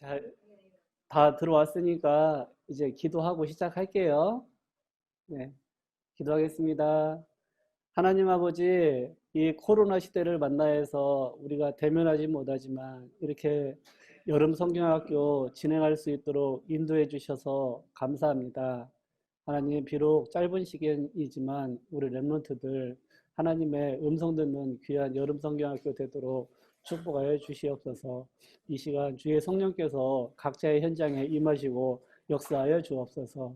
자, 다 들어왔으니까 이제 기도하고 시작할게요. 네, 기도하겠습니다. 하나님 아버지, 이 코로나 시대를 만나서 우리가 대면하지 못하지만 이렇게 여름 성경학교 진행할 수 있도록 인도해 주셔서 감사합니다. 하나님, 비록 짧은 시간이지만 우리 랩런트들 하나님의 음성 듣는 귀한 여름 성경학교 되도록 축복하여 주시옵소서. 이 시간 주의 성령께서 각자의 현장에 임하시고 역사하여 주옵소서.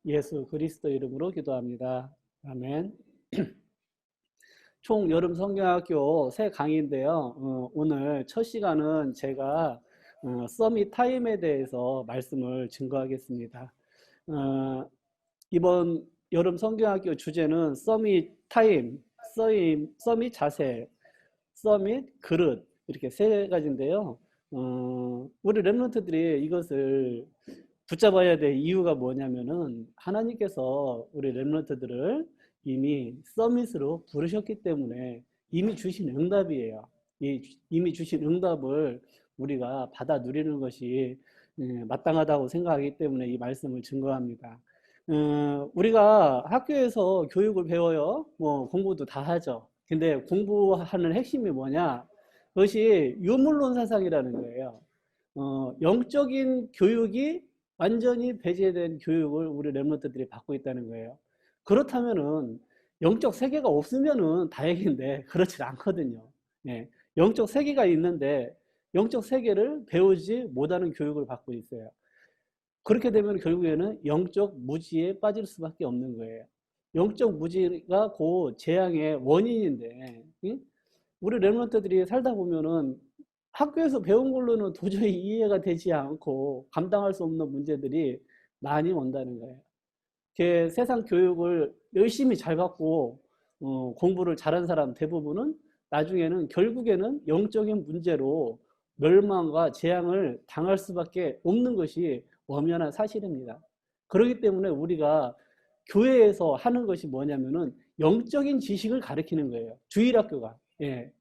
예수 그리스도 이름으로 기도합니다. 아멘. 총 여름 성경학교 새 강의인데요. 오늘 첫 시간은 제가 서밋 타임에 대해서 말씀을 증거하겠습니다. 어, 이번 여름 성경학교 주제는 서밋 타임, 서밋 자세, 서밋 그릇 이렇게 세 가지인데요. 우리 랩런트들이 이것을 붙잡아야 될 이유가 뭐냐면은 하나님께서 우리 랩런트들을 이미 서밋으로 부르셨기 때문에 이미 주신 응답이에요. 이미 주신 응답을 우리가 받아 누리는 것이 마땅하다고 생각하기 때문에 이 말씀을 증거합니다. 우리가 학교에서 교육을 배워요. 뭐 공부도 다 하죠. 근데 공부하는 핵심이 뭐냐? 그것이 유물론 사상이라는 거예요. 영적인 교육이 완전히 배제된 교육을 우리 랩런트들이 받고 있다는 거예요. 그렇다면은 영적 세계가 없으면은 다행인데 그렇지 않거든요. 예, 영적 세계가 있는데 영적 세계를 배우지 못하는 교육을 받고 있어요. 그렇게 되면 결국에는 영적 무지에 빠질 수밖에 없는 거예요. 영적 무지가 곧 재앙의 원인인데, 응? 우리 랩런트들이 살다 보면은 학교에서 배운 걸로는 도저히 이해가 되지 않고 감당할 수 없는 문제들이 많이 온다는 거예요. 세상 교육을 열심히 잘 받고 공부를 잘한 사람 대부분은 나중에는 결국에는 영적인 문제로 멸망과 재앙을 당할 수밖에 없는 것이 엄연한 사실입니다. 그렇기 때문에 우리가 교회에서 하는 것이 뭐냐면은 영적인 지식을 가르치는 거예요. 주일학교가. 예.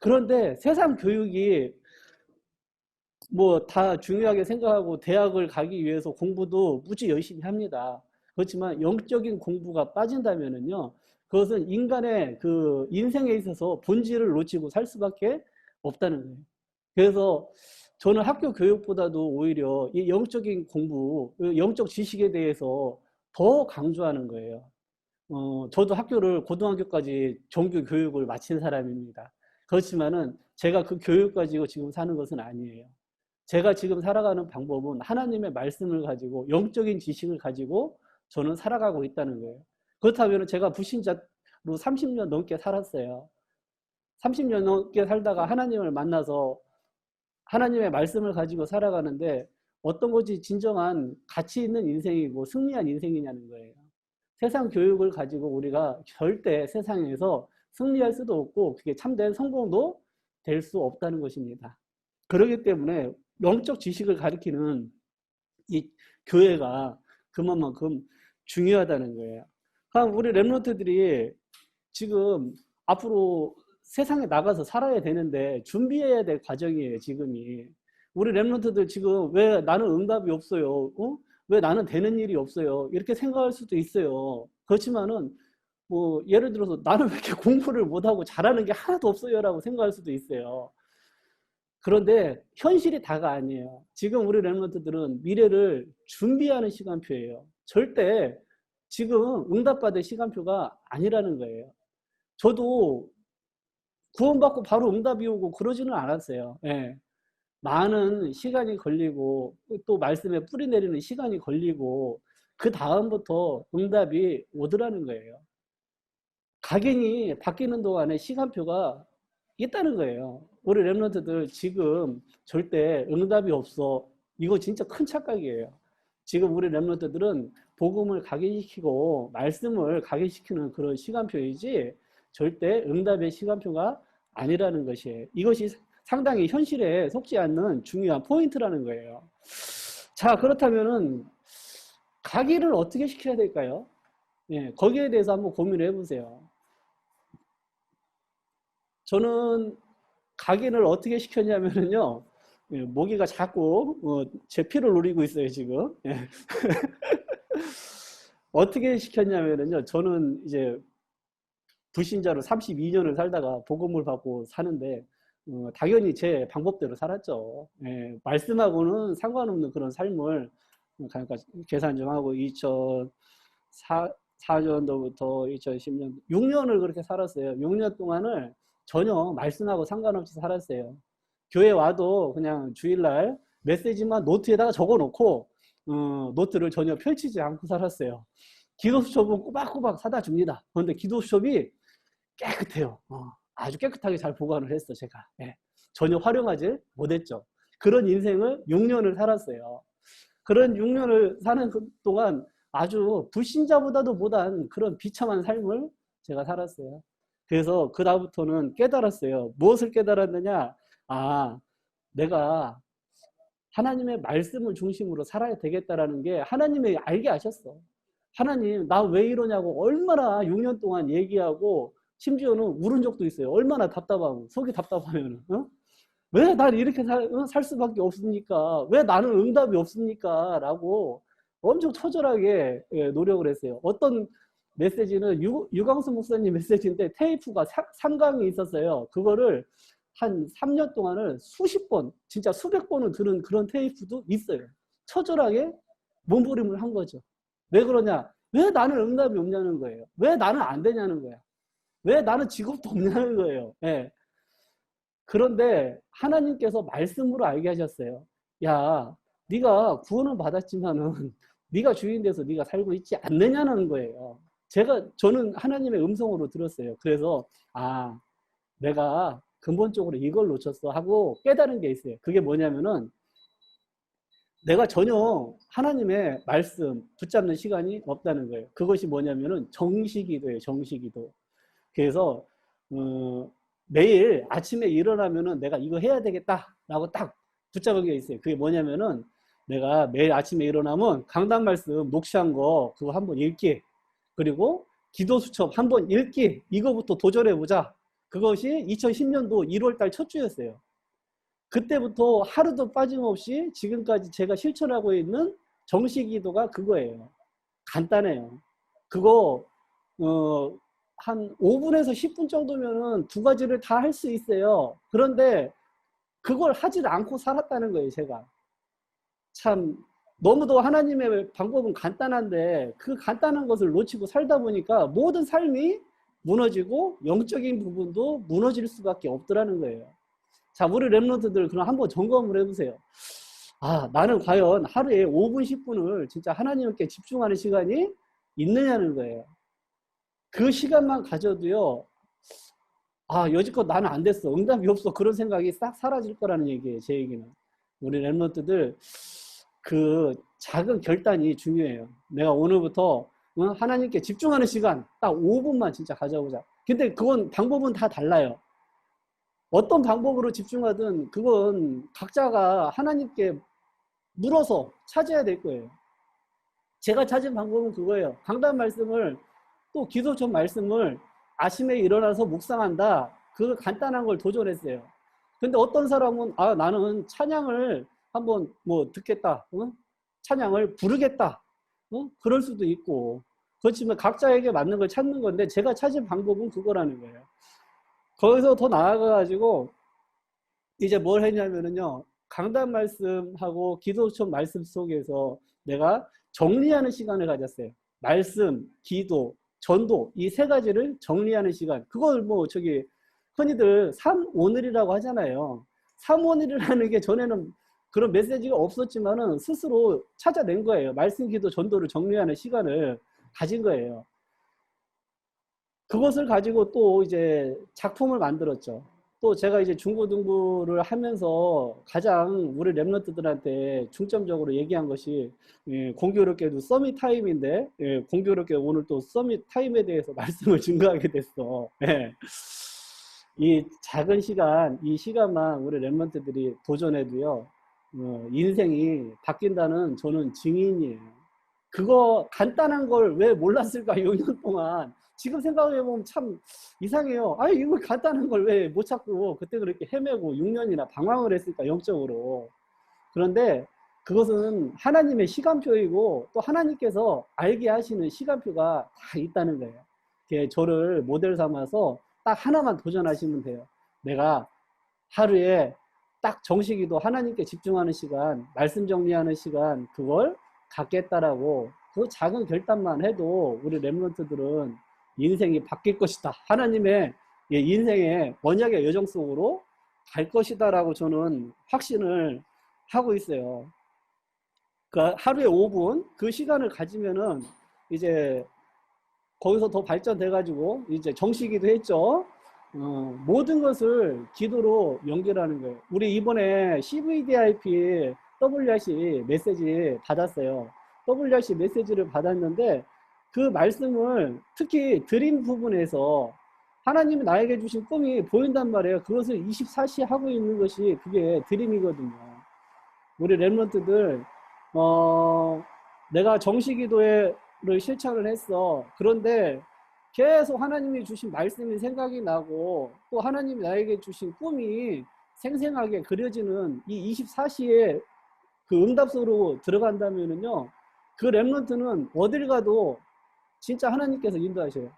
그런데 세상 교육이 뭐 다 중요하게 생각하고 대학을 가기 위해서 공부도 무지 열심히 합니다. 그렇지만 영적인 공부가 빠진다면은요, 그것은 인간의 그 인생에 있어서 본질을 놓치고 살 수밖에 없다는 거예요. 그래서 저는 학교 교육보다도 오히려 이 영적인 공부, 영적 지식에 대해서 더 강조하는 거예요. 저도 학교를 고등학교까지 정규 교육을 마친 사람입니다. 그렇지만은 제가 그 교육 가지고 지금 사는 것은 아니에요. 제가 지금 살아가는 방법은 하나님의 말씀을 가지고 영적인 지식을 가지고 저는 살아가고 있다는 거예요. 그렇다면 제가 불신자로 30년 넘게 살았어요. 30년 넘게 살다가 하나님을 만나서 하나님의 말씀을 가지고 살아가는데 어떤 것이 진정한 가치 있는 인생이고 승리한 인생이냐는 거예요. 세상 교육을 가지고 우리가 절대 세상에서 승리할 수도 없고 그게 참된 성공도 될 수 없다는 것입니다. 그렇기 때문에 영적 지식을 가리키는 이 교회가 그만큼 중요하다는 거예요. 그럼 우리 랩런트들이 지금 앞으로 세상에 나가서 살아야 되는데 준비해야 될 과정이에요, 지금이. 우리 랩런트들 지금 왜 나는 응답이 없어요? 왜 나는 되는 일이 없어요? 이렇게 생각할 수도 있어요. 그렇지만은 뭐 예를 들어서 나는 왜 이렇게 공부를 못하고 잘하는 게 하나도 없어요라고 생각할 수도 있어요. 그런데 현실이 다가 아니에요. 지금 우리 랩런트들은 미래를 준비하는 시간표예요. 절대 지금 응답받을 시간표가 아니라는 거예요. 저도 구원받고 바로 응답이 오고 그러지는 않았어요. 예. 많은 시간이 걸리고 또 말씀에 뿌리 내리는 시간이 걸리고 그 다음부터 응답이 오더라는 거예요. 각인이 바뀌는 동안에 시간표가 있다는 거예요. 우리 랩런트들 지금 절대 응답이 없어. 이거 진짜 큰 착각이에요. 지금 우리 랩런트들은 복음을 각인시키고 말씀을 각인시키는 그런 시간표이지 절대 응답의 시간표가 아니라는 것이에요. 이것이 상당히 현실에 속지 않는 중요한 포인트라는 거예요. 자, 그렇다면은 각인을 어떻게 시켜야 될까요? 예, 거기에 대해서 한번 고민을 해보세요. 저는 각인을 어떻게 시켰냐면요. 예, 모기가 자꾸 제 피를 노리고 있어요, 지금. 예. 어떻게 시켰냐면요. 저는 이제 불신자로 32년을 살다가 복음을 받고 사는데, 당연히 제 방법대로 살았죠. 예, 말씀하고는 상관없는 그런 삶을, 그러니까 계산 좀 하고, 2004년도부터 2010년, 6년을 그렇게 살았어요. 6년 동안을 전혀 말씀하고 상관없이 살았어요. 교회 와도 그냥 주일날 메시지만 노트에다가 적어 놓고, 노트를 전혀 펼치지 않고 살았어요. 기도수첩은 꼬박꼬박 사다 줍니다. 그런데 기도수첩이 깨끗해요. 아주 깨끗하게 잘 보관을 했어, 제가. 예. 전혀 활용하지 못했죠. 그런 인생을 6년을 살았어요. 그런 6년을 사는 그 동안 아주 불신자보다도 못한 그런 비참한 삶을 제가 살았어요. 그래서 그다음부터는 깨달았어요. 무엇을 깨달았느냐? 아, 내가 하나님의 말씀을 중심으로 살아야 되겠다라는 게 하나님이 알게 하셨어. 하나님, 나 왜 이러냐고 얼마나 6년 동안 얘기하고 심지어는 울은 적도 있어요. 얼마나 답답하고 속이 답답하면 왜 난 이렇게 살 수밖에 없습니까? 왜 나는 응답이 없습니까? 라고 엄청 처절하게 노력을 했어요. 어떤 메시지는 유광수 목사님 메시지인데 테이프가 3강이 있었어요. 그거를 한 3년 동안을 수십 번, 진짜 수백 번을 들은 그런 테이프도 있어요. 처절하게 몸부림을 한 거죠. 왜 그러냐? 왜 나는 응답이 없냐는 거예요. 왜 나는 안 되냐는 거야. 왜 나는 직업도 없냐는 거예요. 예. 그런데 하나님께서 말씀으로 알게 하셨어요. 야, 네가 구원을 받았지만은 네가 주인 돼서 네가 살고 있지 않느냐는 거예요. 저는 하나님의 음성으로 들었어요. 그래서 내가 근본적으로 이걸 놓쳤어 하고 깨달은 게 있어요. 그게 뭐냐면은 내가 전혀 하나님의 말씀 붙잡는 시간이 없다는 거예요. 그것이 뭐냐면은 정시기도예요. 정시기도. 그래서 매일 아침에 일어나면은 내가 이거 해야 되겠다라고 딱 붙잡은 게 있어요. 그게 뭐냐면은 내가 매일 아침에 일어나면 강단 말씀 녹취한 거 그거 한번 읽기, 그리고 기도 수첩 한번 읽기, 이거부터 도전해 보자. 그것이 2010년도 1월달 첫 주였어요. 그때부터 하루도 빠짐없이 지금까지 제가 실천하고 있는 정시기도가 그거예요. 간단해요. 그거 한 5분에서 10분 정도면은 두 가지를 다 할 수 있어요. 그런데 그걸 하지 않고 살았다는 거예요, 제가. 참 너무도 하나님의 방법은 간단한데 그 간단한 것을 놓치고 살다 보니까 모든 삶이 무너지고 영적인 부분도 무너질 수밖에 없더라는 거예요. 자, 우리 랩런트들 그럼 한번 점검을 해보세요. 나는 과연 하루에 5분, 10분을 진짜 하나님께 집중하는 시간이 있느냐는 거예요. 그 시간만 가져도요, 여지껏 나는 안 됐어. 응답이 없어. 그런 생각이 싹 사라질 거라는 얘기예요, 제 얘기는. 우리 랩런트들, 그 작은 결단이 중요해요. 내가 오늘부터 하나님께 집중하는 시간, 딱 5분만 진짜 가져보자. 근데 그건 방법은 다 달라요. 어떤 방법으로 집중하든 그건 각자가 하나님께 물어서 찾아야 될 거예요. 제가 찾은 방법은 그거예요. 강단 말씀을 또 기도처 말씀을 아침에 일어나서 묵상한다. 그 간단한 걸 도전했어요. 근데 어떤 사람은 나는 찬양을 한번 뭐 듣겠다. 찬양을 부르겠다. 그럴 수도 있고. 그렇지만 각자에게 맞는 걸 찾는 건데 제가 찾은 방법은 그거라는 거예요. 거기서 더 나아가가지고 이제 뭘 했냐면은요. 강단 말씀하고 기도처 말씀 속에서 내가 정리하는 시간을 가졌어요. 말씀, 기도, 전도, 이 세 가지를 정리하는 시간. 그걸 뭐 흔히들 삼오늘이라고 하잖아요. 삼오늘이라는 게 전에는 그런 메시지가 없었지만은 스스로 찾아낸 거예요. 말씀, 기도, 전도를 정리하는 시간을 가진 거예요. 그것을 가지고 또 이제 작품을 만들었죠. 또 제가 이제 중고등부를 하면서 가장 우리 랩런트들한테 중점적으로 얘기한 것이 공교롭게도 서밋 타임인데 공교롭게 오늘 또 서밋 타임에 대해서 말씀을 증거하게 됐어. 이 작은 시간, 이 시간만 우리 랩런트들이 도전해도요, 인생이 바뀐다는 저는 증인이에요. 그거 간단한 걸 왜 몰랐을까, 6년 동안. 지금 생각해보면 참 이상해요. 아니, 이거 간단한 걸 왜 못 찾고 그때 그렇게 헤매고 6년이나 방황을 했을까, 영적으로. 그런데 그것은 하나님의 시간표이고 또 하나님께서 알게 하시는 시간표가 다 있다는 거예요. 저를 모델 삼아서 딱 하나만 도전하시면 돼요. 내가 하루에 딱 정식이도 하나님께 집중하는 시간, 말씀 정리하는 시간, 그걸 갖겠다라고 그 작은 결단만 해도 우리 렘넌트들은 인생이 바뀔 것이다. 하나님의 인생의 언약의 여정 속으로 갈 것이다라고 저는 확신을 하고 있어요. 그 하루에 5분 그 시간을 가지면은 이제 거기서 더 발전돼 가지고 이제 정식이도 했죠. 모든 것을 기도로 연결하는 거예요. 우리 이번에 CVDIP WRC 메시지 받았어요. WRC 메시지를 받았는데 그 말씀을 특히 드림 부분에서 하나님이 나에게 주신 꿈이 보인단 말이에요. 그것을 24시 하고 있는 것이 그게 드림이거든요. 우리 렘넌트들 내가 정식기도를 실천을 했어. 그런데 계속 하나님이 주신 말씀이 생각이 나고 또 하나님이 나에게 주신 꿈이 생생하게 그려지는 이 24시에 그 응답소로 들어간다면은요, 그 렘넌트는 어딜 가도 진짜 하나님께서 인도하셔요.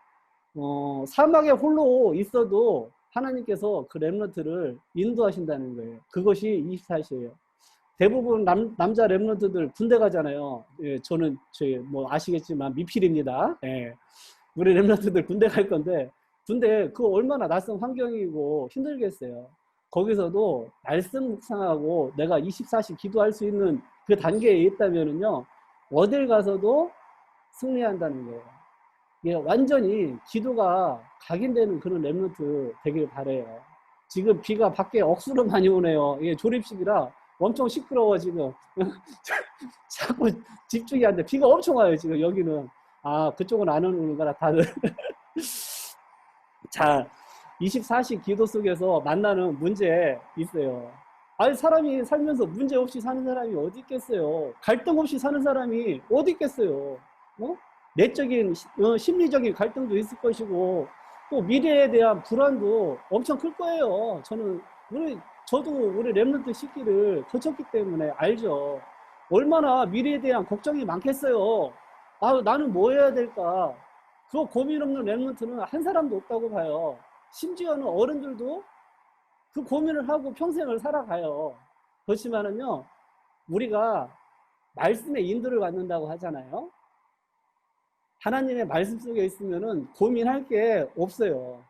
사막에 홀로 있어도 하나님께서 그 렘넌트를 인도하신다는 거예요. 그것이 24시예요. 대부분 남자 렘넌트들 군대 가잖아요. 예, 저는 뭐 아시겠지만 미필입니다. 예. 우리 렘넌트들 군대 갈 건데 군대 그거 얼마나 낯선 환경이고 힘들겠어요. 거기서도 말씀 묵상하고 내가 24시 기도할 수 있는 그 단계에 있다면은요, 어딜 가서도 승리한다는 거예요. 예, 완전히 기도가 각인되는 그런 렘넌트 되길 바래요. 지금 비가 밖에 억수로 많이 오네요. 예, 조립식이라 엄청 시끄러워 지금. 자꾸 집중이 안 돼. 비가 엄청 와요 지금 여기는. 아, 그쪽은 안 오는구나 다들. 자, 24시 기도 속에서 만나는 문제 있어요. 아니, 사람이 살면서 문제 없이 사는 사람이 어디 있겠어요. 갈등 없이 사는 사람이 어디 있겠어요. 내적인 심리적인 갈등도 있을 것이고 또 미래에 대한 불안도 엄청 클 거예요. 저도 우리 렘넌트 시기를 거쳤기 때문에 알죠. 얼마나 미래에 대한 걱정이 많겠어요. 아, 나는 뭐 해야 될까? 그거 고민 없는 렘넌트는 한 사람도 없다고 봐요. 심지어는 어른들도 그 고민을 하고 평생을 살아가요. 그렇지만은요, 우리가 말씀의 인도를 받는다고 하잖아요. 하나님의 말씀 속에 있으면은 고민할 게 없어요.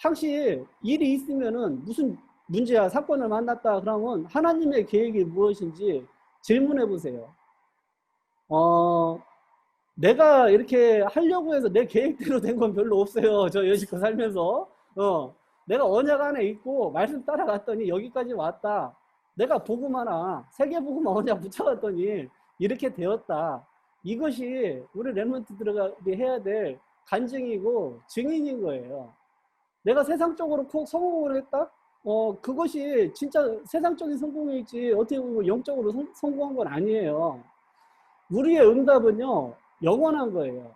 당시 일이 있으면은 무슨 문제야, 사건을 만났다 그러면 하나님의 계획이 무엇인지 질문해 보세요. 내가 이렇게 하려고 해서 내 계획대로 된 건 별로 없어요. 저 여지껏 살면서. 내가 언약 안에 있고 말씀 따라갔더니 여기까지 왔다. 내가 복음 하나, 세계 복음 언약 붙여갔더니 이렇게 되었다. 이것이 우리 렘넌트들이 해야 될 간증이고 증인인 거예요. 내가 세상적으로 꼭 성공을 했다? 그것이 진짜 세상적인 성공이지 어떻게 보면 영적으로 성공한 건 아니에요. 우리의 응답은요, 영원한 거예요.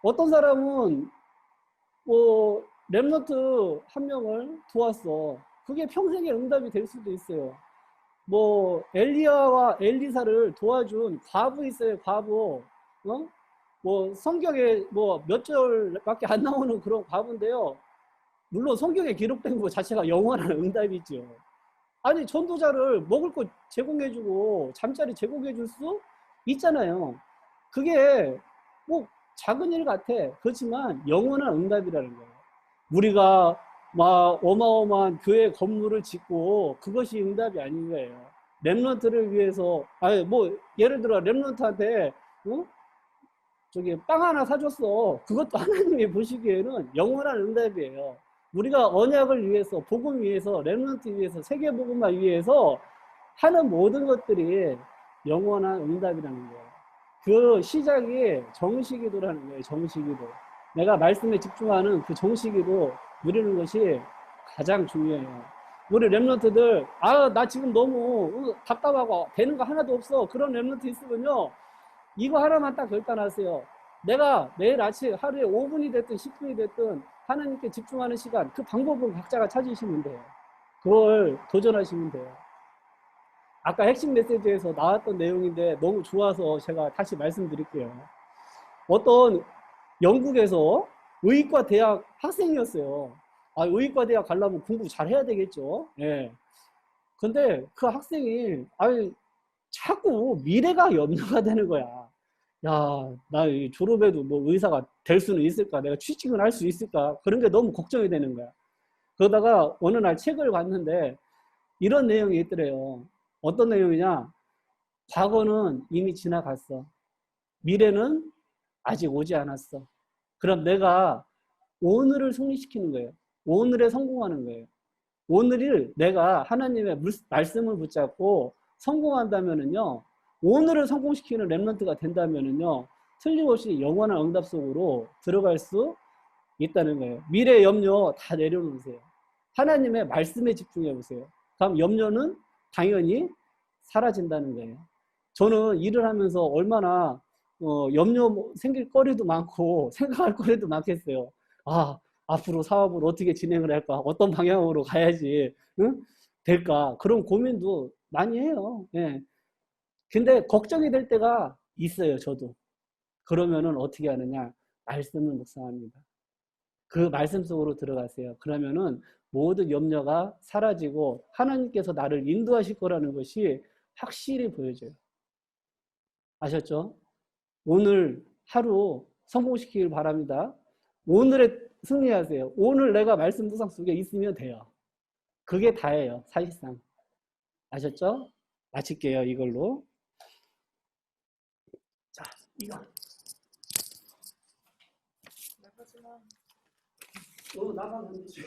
어떤 사람은 뭐 렘넌트 한 명을 도왔어. 그게 평생의 응답이 될 수도 있어요. 뭐 엘리야와 엘리사를 도와준 과부 있어요. 과부. 뭐 성경에 뭐 몇 절밖에 안 나오는 그런 과부인데요. 물론 성경에 기록된 것 자체가 영원한 응답이죠. 아니, 전도자를 먹을 거 제공해주고 잠자리 제공해줄 수 있잖아요. 그게 뭐 작은 일 같아. 그렇지만 영원한 응답이라는 거예요. 우리가 막 어마어마한 교회 건물을 짓고 그것이 응답이 아닌 거예요. 렘넌트를 위해서, 아니 뭐 예를 들어 렘넌트한테 저기 빵 하나 사줬어. 그것도 하나님이 보시기에는 영원한 응답이에요. 우리가 언약을 위해서, 복음 위해서, 렘넌트 위해서, 세계 복음만 위해서 하는 모든 것들이 영원한 응답이라는 거예요. 그 시작이 정식기도라는 거예요. 정식기도. 내가 말씀에 집중하는 그 정식기도 누리는 것이 가장 중요해요. 우리 렘넌트들, 나 지금 너무 답답하고 되는 거 하나도 없어. 그런 렘넌트 있으면요, 이거 하나만 딱 결단하세요. 내가 매일 아침 하루에 5분이 됐든 10분이 됐든 하나님께 집중하는 시간, 그 방법은 각자가 찾으시면 돼요. 그걸 도전하시면 돼요. 아까 핵심 메시지에서 나왔던 내용인데 너무 좋아서 제가 다시 말씀드릴게요. 어떤 영국에서 의과 대학 학생이었어요. 아, 의과 대학 가려면 공부 잘 해야 되겠죠. 예. 근데 그 학생이, 아니, 자꾸 미래가 염려가 되는 거야. 야, 나 졸업해도 뭐 의사가 될 수는 있을까? 내가 취직은 할 수 있을까? 그런 게 너무 걱정이 되는 거야. 그러다가 어느 날 책을 봤는데 이런 내용이 있더래요. 어떤 내용이냐? 과거는 이미 지나갔어. 미래는 아직 오지 않았어. 그럼 내가 오늘을 승리시키는 거예요. 오늘에 성공하는 거예요. 오늘을 내가 하나님의 말씀을 붙잡고 성공한다면은요, 오늘을 성공시키는 랩런트가 된다면은요, 틀림없이 영원한 응답 속으로 들어갈 수 있다는 거예요. 미래 염려 다 내려놓으세요. 하나님의 말씀에 집중해 보세요. 그럼 염려는 당연히 사라진다는 거예요. 저는 일을 하면서 얼마나 염려 생길 거리도 많고 생각할 거리도 많겠어요. 아, 앞으로 사업을 어떻게 진행을 할까? 어떤 방향으로 가야지 응? 될까? 그런 고민도 많이 해요. 예. 근데 걱정이 될 때가 있어요, 저도. 그러면은 어떻게 하느냐? 말씀을 묵상합니다. 그 말씀 속으로 들어가세요. 그러면은 모든 염려가 사라지고 하나님께서 나를 인도하실 거라는 것이 확실히 보여져요. 아셨죠? 오늘 하루 성공시키길 바랍니다. 오늘에 승리하세요. 오늘 내가 말씀 묵상 속에 있으면 돼요. 그게 다예요, 사실상. 아셨죠? 마칠게요, 이걸로. 자, 이거. 나가면 되지.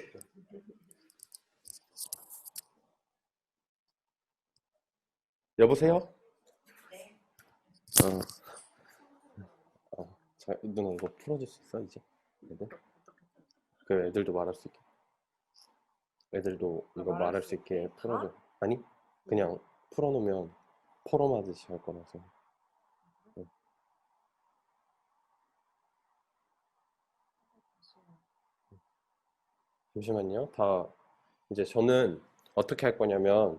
여보세요? 누나 이거 풀어줄 수 있어 이제? 애들? 그 애들도 말할 수 있게. 애들도 이거 말할 수 있게 풀어줘. 아니? 그냥 풀어놓으면 포럼하듯이 할 거라서. 응. 잠시만요. 다 이제 저는 어떻게 할 거냐면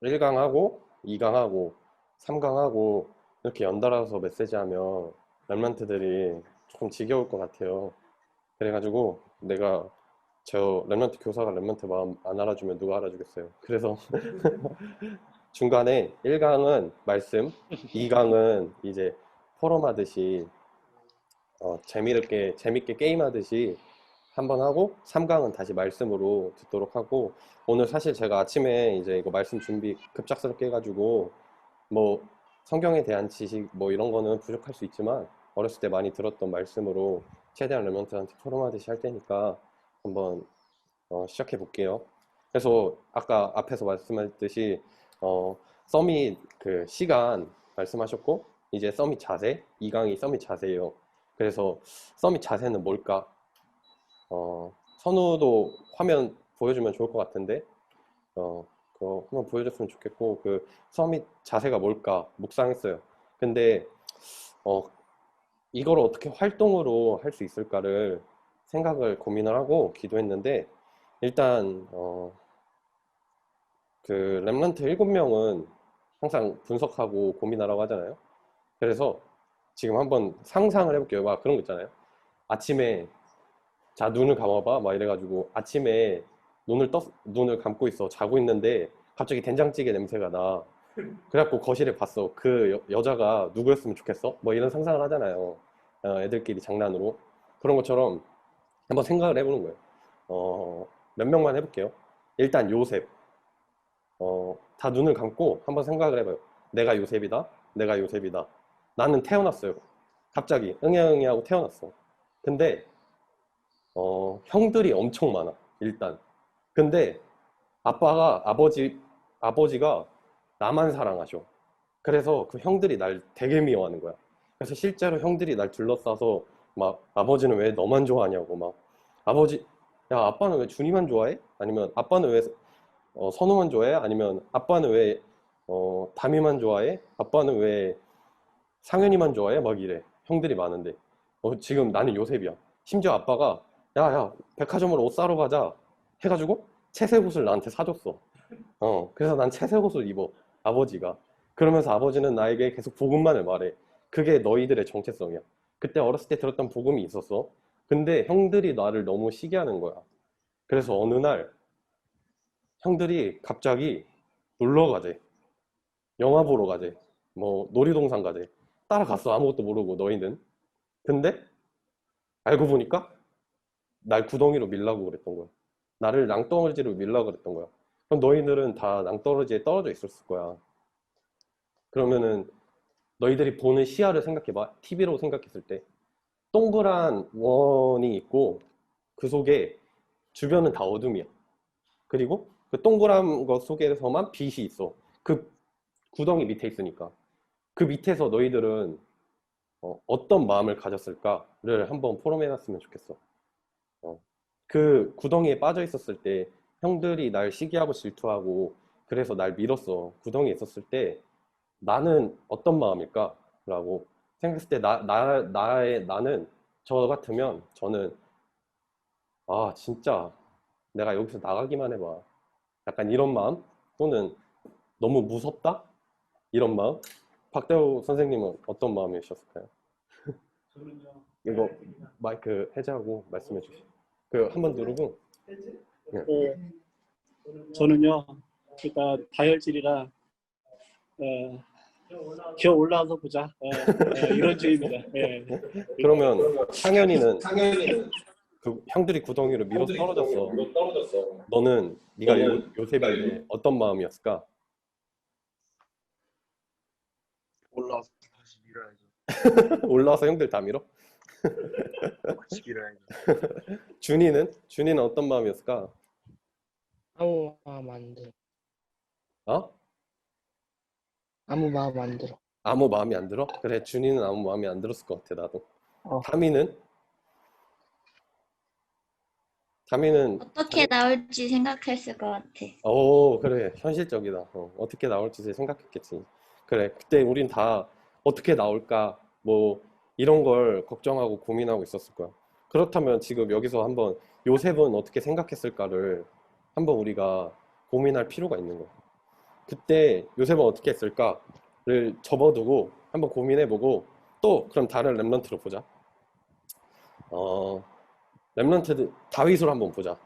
1강하고 2강하고 3강하고 이렇게 연달아서 메시지하면 랩런트들이 조금 지겨울 것 같아요. 그래가지고 내가 저 랩런트 교사가 랩런트 마음 안 알아주면 누가 알아주겠어요. 그래서 중간에 1강은 말씀, 2강은 이제 포럼하듯이 재밌게 게임하듯이 한번 하고 3강은 다시 말씀으로 듣도록 하고, 오늘 사실 제가 아침에 이제 이거 말씀 준비 급작스럽게 해가지고 뭐 성경에 대한 지식 뭐 이런 거는 부족할 수 있지만 어렸을 때 많이 들었던 말씀으로 최대한 랩런트한테 포럼하듯이 할 테니까 한번 시작해 볼게요. 그래서 아까 앞에서 말씀했듯이 서밋 그 시간 말씀하셨고, 이제 서밋 자세, 2강이 서밋 자세예요. 그래서 서밋 자세는 뭘까? 선우도 화면 보여주면 좋을 것 같은데 그거 한번 보여줬으면 좋겠고, 그 서밋 자세가 뭘까 묵상했어요. 근데 이걸 어떻게 활동으로 할 수 있을까를 생각을 고민을 하고 기도했는데, 일단 그 랩런트 7명은 항상 분석하고 고민하라고 하잖아요. 그래서 지금 한번 상상을 해볼게요. 막 그런 거 있잖아요. 아침에 자 눈을 감아봐 막 이래가지고 아침에 눈을 감고 있어, 자고 있는데 갑자기 된장찌개 냄새가 나. 그래갖고 거실에 봤어. 그 여자가 누구였으면 좋겠어? 뭐 이런 상상을 하잖아요. 애들끼리 장난으로. 그런 것처럼 한번 생각을 해보는 거예요. 몇 명만 해볼게요. 일단 요셉. 다 눈을 감고 한번 생각을 해봐요. 내가 요셉이다. 내가 요셉이다. 나는 태어났어요. 갑자기 응애응애 하고 태어났어. 근데 형들이 엄청 많아. 일단. 근데 아버지가 나만 사랑하셔. 그래서 그 형들이 날 되게 미워하는 거야. 그래서 실제로 형들이 날 둘러싸서 막 아버지는 왜 너만 좋아하냐고 막, 아버지 야 아빠는 왜 준이만 좋아해? 아니면 아빠는 왜 선우만 좋아해? 아니면 아빠는 왜 담이만 좋아해? 아빠는 왜 상현이만 좋아해? 막 이래. 형들이 많은데 지금 나는 요셉이야. 심지어 아빠가 야야 백화점으로 옷 사러 가자 해가지고 채색 옷을 나한테 사줬어. 그래서 난 채색 옷을 입어. 아버지가. 그러면서 아버지는 나에게 계속 복음만을 말해. 그게 너희들의 정체성이야. 그때 어렸을 때 들었던 복음이 있었어. 근데 형들이 나를 너무 시기하는 거야. 그래서 어느 날 형들이 갑자기 놀러 가재. 영화 보러 가재. 뭐 놀이동산 가재. 따라갔어. 아무것도 모르고 너희는. 근데 알고 보니까 날 구덩이로 밀라고 그랬던 거야. 나를 낭떠러지로 밀라고 그랬던 거야. 그럼 너희들은 다 낭떠러지에 떨어져 있었을 거야. 그러면은 너희들이 보는 시야를 생각해봐. TV로 생각했을 때 동그란 원이 있고 그 속에 주변은 다 어둠이야. 그리고 그 동그란 것 속에서만 빛이 있어. 그 구덩이 밑에 있으니까. 그 밑에서 너희들은 어떤 마음을 가졌을까를 한번 포럼해봤으면 좋겠어. 그 구덩이에 빠져 있었을 때 형들이 날 시기하고 질투하고 그래서 날 밀었어. 구덩이에 있었을 때 나는 어떤 마음일까? 라고 생각했을 때 나는 저 같으면 저는 아 진짜 내가 여기서 나가기만 해봐. 약간 이런 마음 또는 너무 무섭다? 이런 마음? 박대호 선생님은 어떤 마음이셨을까요? 저는요. 이거 마이크 해제하고 말씀해 주세요. 그 한번 누르고 네. 저는요. 일단 다혈질이라 기어 올라와서 보자. 이런 주의입니다. 예. 그러면 상현이는 그 형들이 구덩이로 밀어 떨어졌어. 너는 네가 요셉인데 어떤 마음이었을까? 올라와서 다시 밀어야죠. 올라와서 형들 다 밀어? 같이 밀어야죠. 준이는 어떤 마음이었을까? 아무 마음 안 들어. 어? 아무 마음 안 들어. 아무 마음이 안 들어? 그래, 준이는 아무 마음이 안 들었을 것 같아, 나도. 어. 다미는 어떻게 나올지 생각했을 것 같아. 그래, 현실적이다. 어떻게 나올지 생각했겠지. 그래, 그때 우린 다 어떻게 나올까, 뭐, 이런 걸 걱정하고 고민하고 있었을 거야. 그렇다면 지금 여기서 한번 요셉은 어떻게 생각했을까를 한번 우리가 고민할 필요가 있는 거야. 그때 요셉은 어떻게 했을까를 접어두고 한번 고민해보고 또 그럼 다른 렘넌트로 보자. 렘넌트들 다윗으로 한번 보자.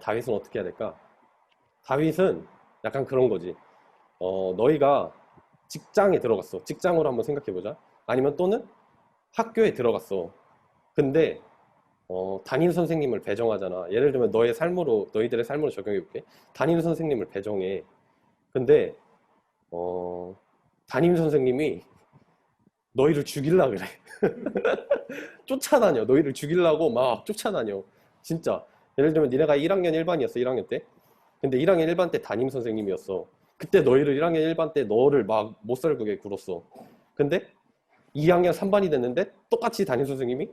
다윗은 어떻게 해야 될까? 다윗은 약간 그런 거지. 너희가 직장에 들어갔어. 직장으로 한번 생각해보자. 아니면 또는 학교에 들어갔어. 근데 담임 선생님을 배정하잖아. 예를 들면 너희들의 삶으로 적용해볼게. 담임 선생님을 배정해. 근데 담임 선생님이 너희를 죽일라 그래. 쫓아다녀. 너희를 죽이려고 막 쫓아다녀. 진짜. 예를 들면 니네가 1학년 1반이었어. 1학년 때. 근데 1학년 1반 때 담임 선생님이었어. 그때 너희를 1학년 1반 때 너를 막 못살게 굴었어. 근데 2학년 3반이 됐는데 똑같이 담임 선생님이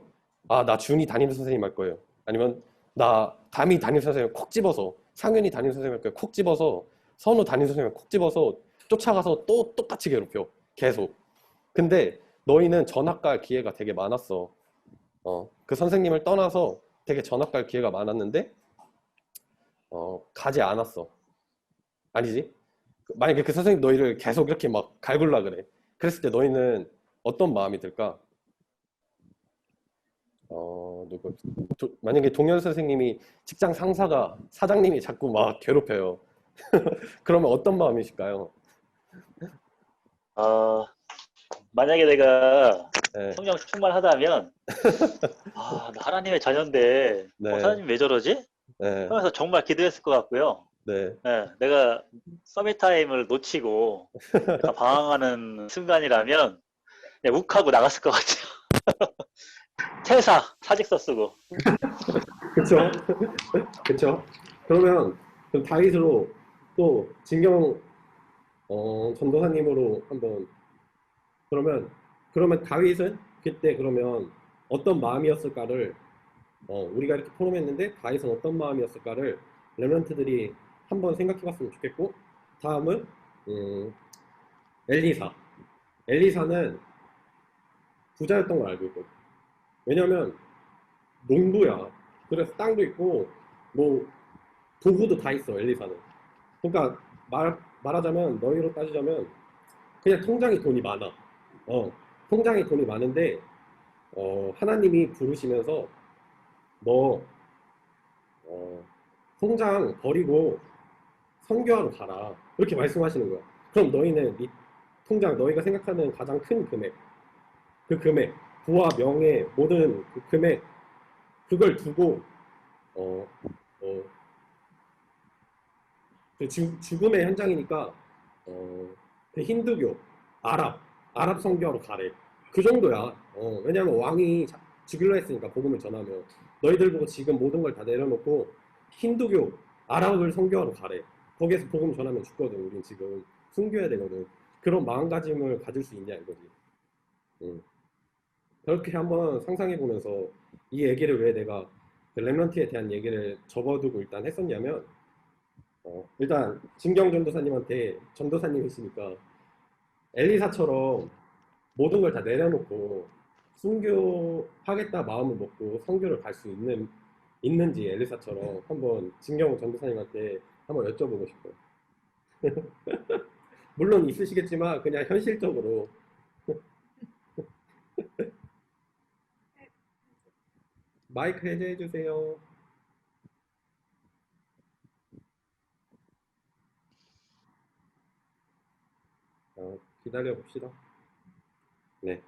나 준이 담임 선생님 할 거예요. 아니면 나 담이 담임 선생님 콕 집어서 상윤이 담임 선생님 할 거예요. 콕 집어서 선우 담임 선생님 콕 집어서 쫓아가서 또 똑같이 괴롭혀. 계속. 근데 너희는 전학 갈 기회가 되게 많았어. 그 선생님을 떠나서 되게 전학 갈 기회가 많았는데 가지 않았어. 아니지? 만약에 그 선생님 너희를 계속 이렇게 막 갈굴라 그래. 그랬을 때 너희는 어떤 마음이 들까? 만약에 동현 선생님이 직장 상사가 사장님이 자꾸 막 괴롭혀요. 그러면 어떤 마음이실까요? 만약에 내가 네. 성령 충만하다면 나 하나님의 자녀인데 네. 하나님 왜 저러지? 네. 하면서 정말 기도했을 것 같고요. 네. 내가 서밋타임을 놓치고 약간 방황하는 순간이라면 그냥 욱하고 나갔을 것 같아요. 퇴사, 사직서 쓰고. 그쵸? 그쵸? 그러면 다윗으로 또 진경 전도사님으로 한번 그러면 다윗은 그때 그러면 어떤 마음이었을까를 우리가 이렇게 포럼했는데 다윗은 어떤 마음이었을까를 렘넌트들이 한번 생각해봤으면 좋겠고 다음은 엘리사는 부자였던 걸 알고 있거든. 왜냐면 농부야. 그래서 땅도 있고 뭐 도구도 다 있어 엘리사는. 그러니까 말하자면 너희로 따지자면 그냥 통장에 돈이 많아. 통장에 돈이 많은데 하나님이 부르시면서 너 통장 버리고 선교하러 가라. 그렇게 말씀하시는 거야. 그럼 너희는 네 통장 너희가 생각하는 가장 큰 금액, 그 금액, 부와 명예 모든 그 금액 그걸 두고 그 죽음의 현장이니까 그 힌두교, 아랍 선교하러 가래. 그 정도야. 왜냐면 왕이 죽일로 했으니까 복음을 전하면 너희들 보고 지금 모든 걸 다 내려놓고 힌두교, 아랍을 선교하러 가래. 거기에서 복음 전하면 죽거든. 우린 지금 순교해야 되거든. 그런 마음가짐을 가질 수 있냐 이거지. 그렇게 한번 상상해 보면서 이 얘기를 왜 내가 그 렘넌트에 대한 얘기를 접어두고 일단 했었냐면 일단 진경 전도사님한테 전도사님이시니까 엘리사처럼 모든 걸 다 내려놓고 순교하겠다 마음을 먹고 선교를 갈 수 있는지 엘리사처럼 한번 진경 전도사님한테 한번 여쭤보고 싶어요. 물론 있으시겠지만 그냥 현실적으로 마이크 해제해 주세요. 기다려 봅시다. 네.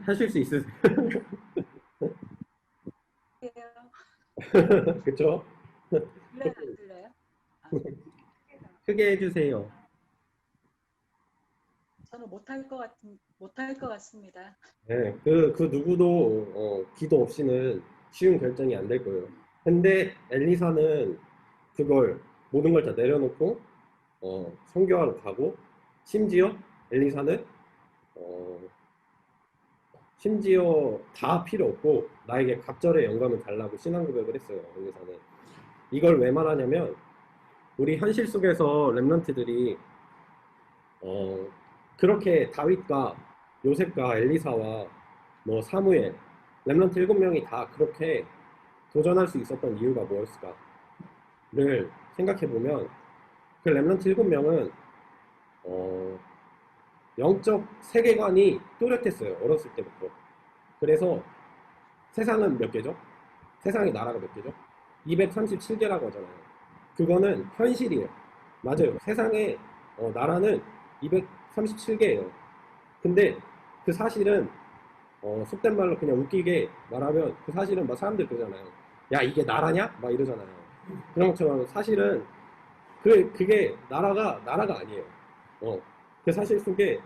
하실 수 있으세요? 그쵸? 안 들려요? 크게 해주세요. 저는 못할 것 같습니다. 네, 그 누구도 기도 없이는 쉬운 결정이 안 될 거예요. 근데 엘리사는 그걸 모든 걸 다 내려놓고 선교하러 가고 심지어 엘리사는 심지어 다 필요 없고 나에게 갑절의 영감을 달라고 신앙 고백을 했어요. 엘리사는. 이걸 왜 말하냐면 우리 현실 속에서 렘넌트들이 그렇게 다윗과 요셉과 엘리사와 뭐 사무엘 렘넌트 7명이 다 그렇게 도전할 수 있었던 이유가 무엇일까를 생각해 보면 그 렘넌트 7명은 영적 세계관이 또렷했어요. 어렸을 때부터. 그래서 세상은 몇 개죠? 세상의 나라가 몇 개죠? 237개라고 하잖아요. 그거는 현실이에요. 맞아요. 세상의 나라는 237개예요. 근데 그 사실은 속된 말로 그냥 웃기게 말하면 그 사실은 막 사람들 그러잖아요. 야 이게 나라냐? 막 이러잖아요. 그런 것처럼 사실은 그게 나라가 아니에요. 그 사실 속에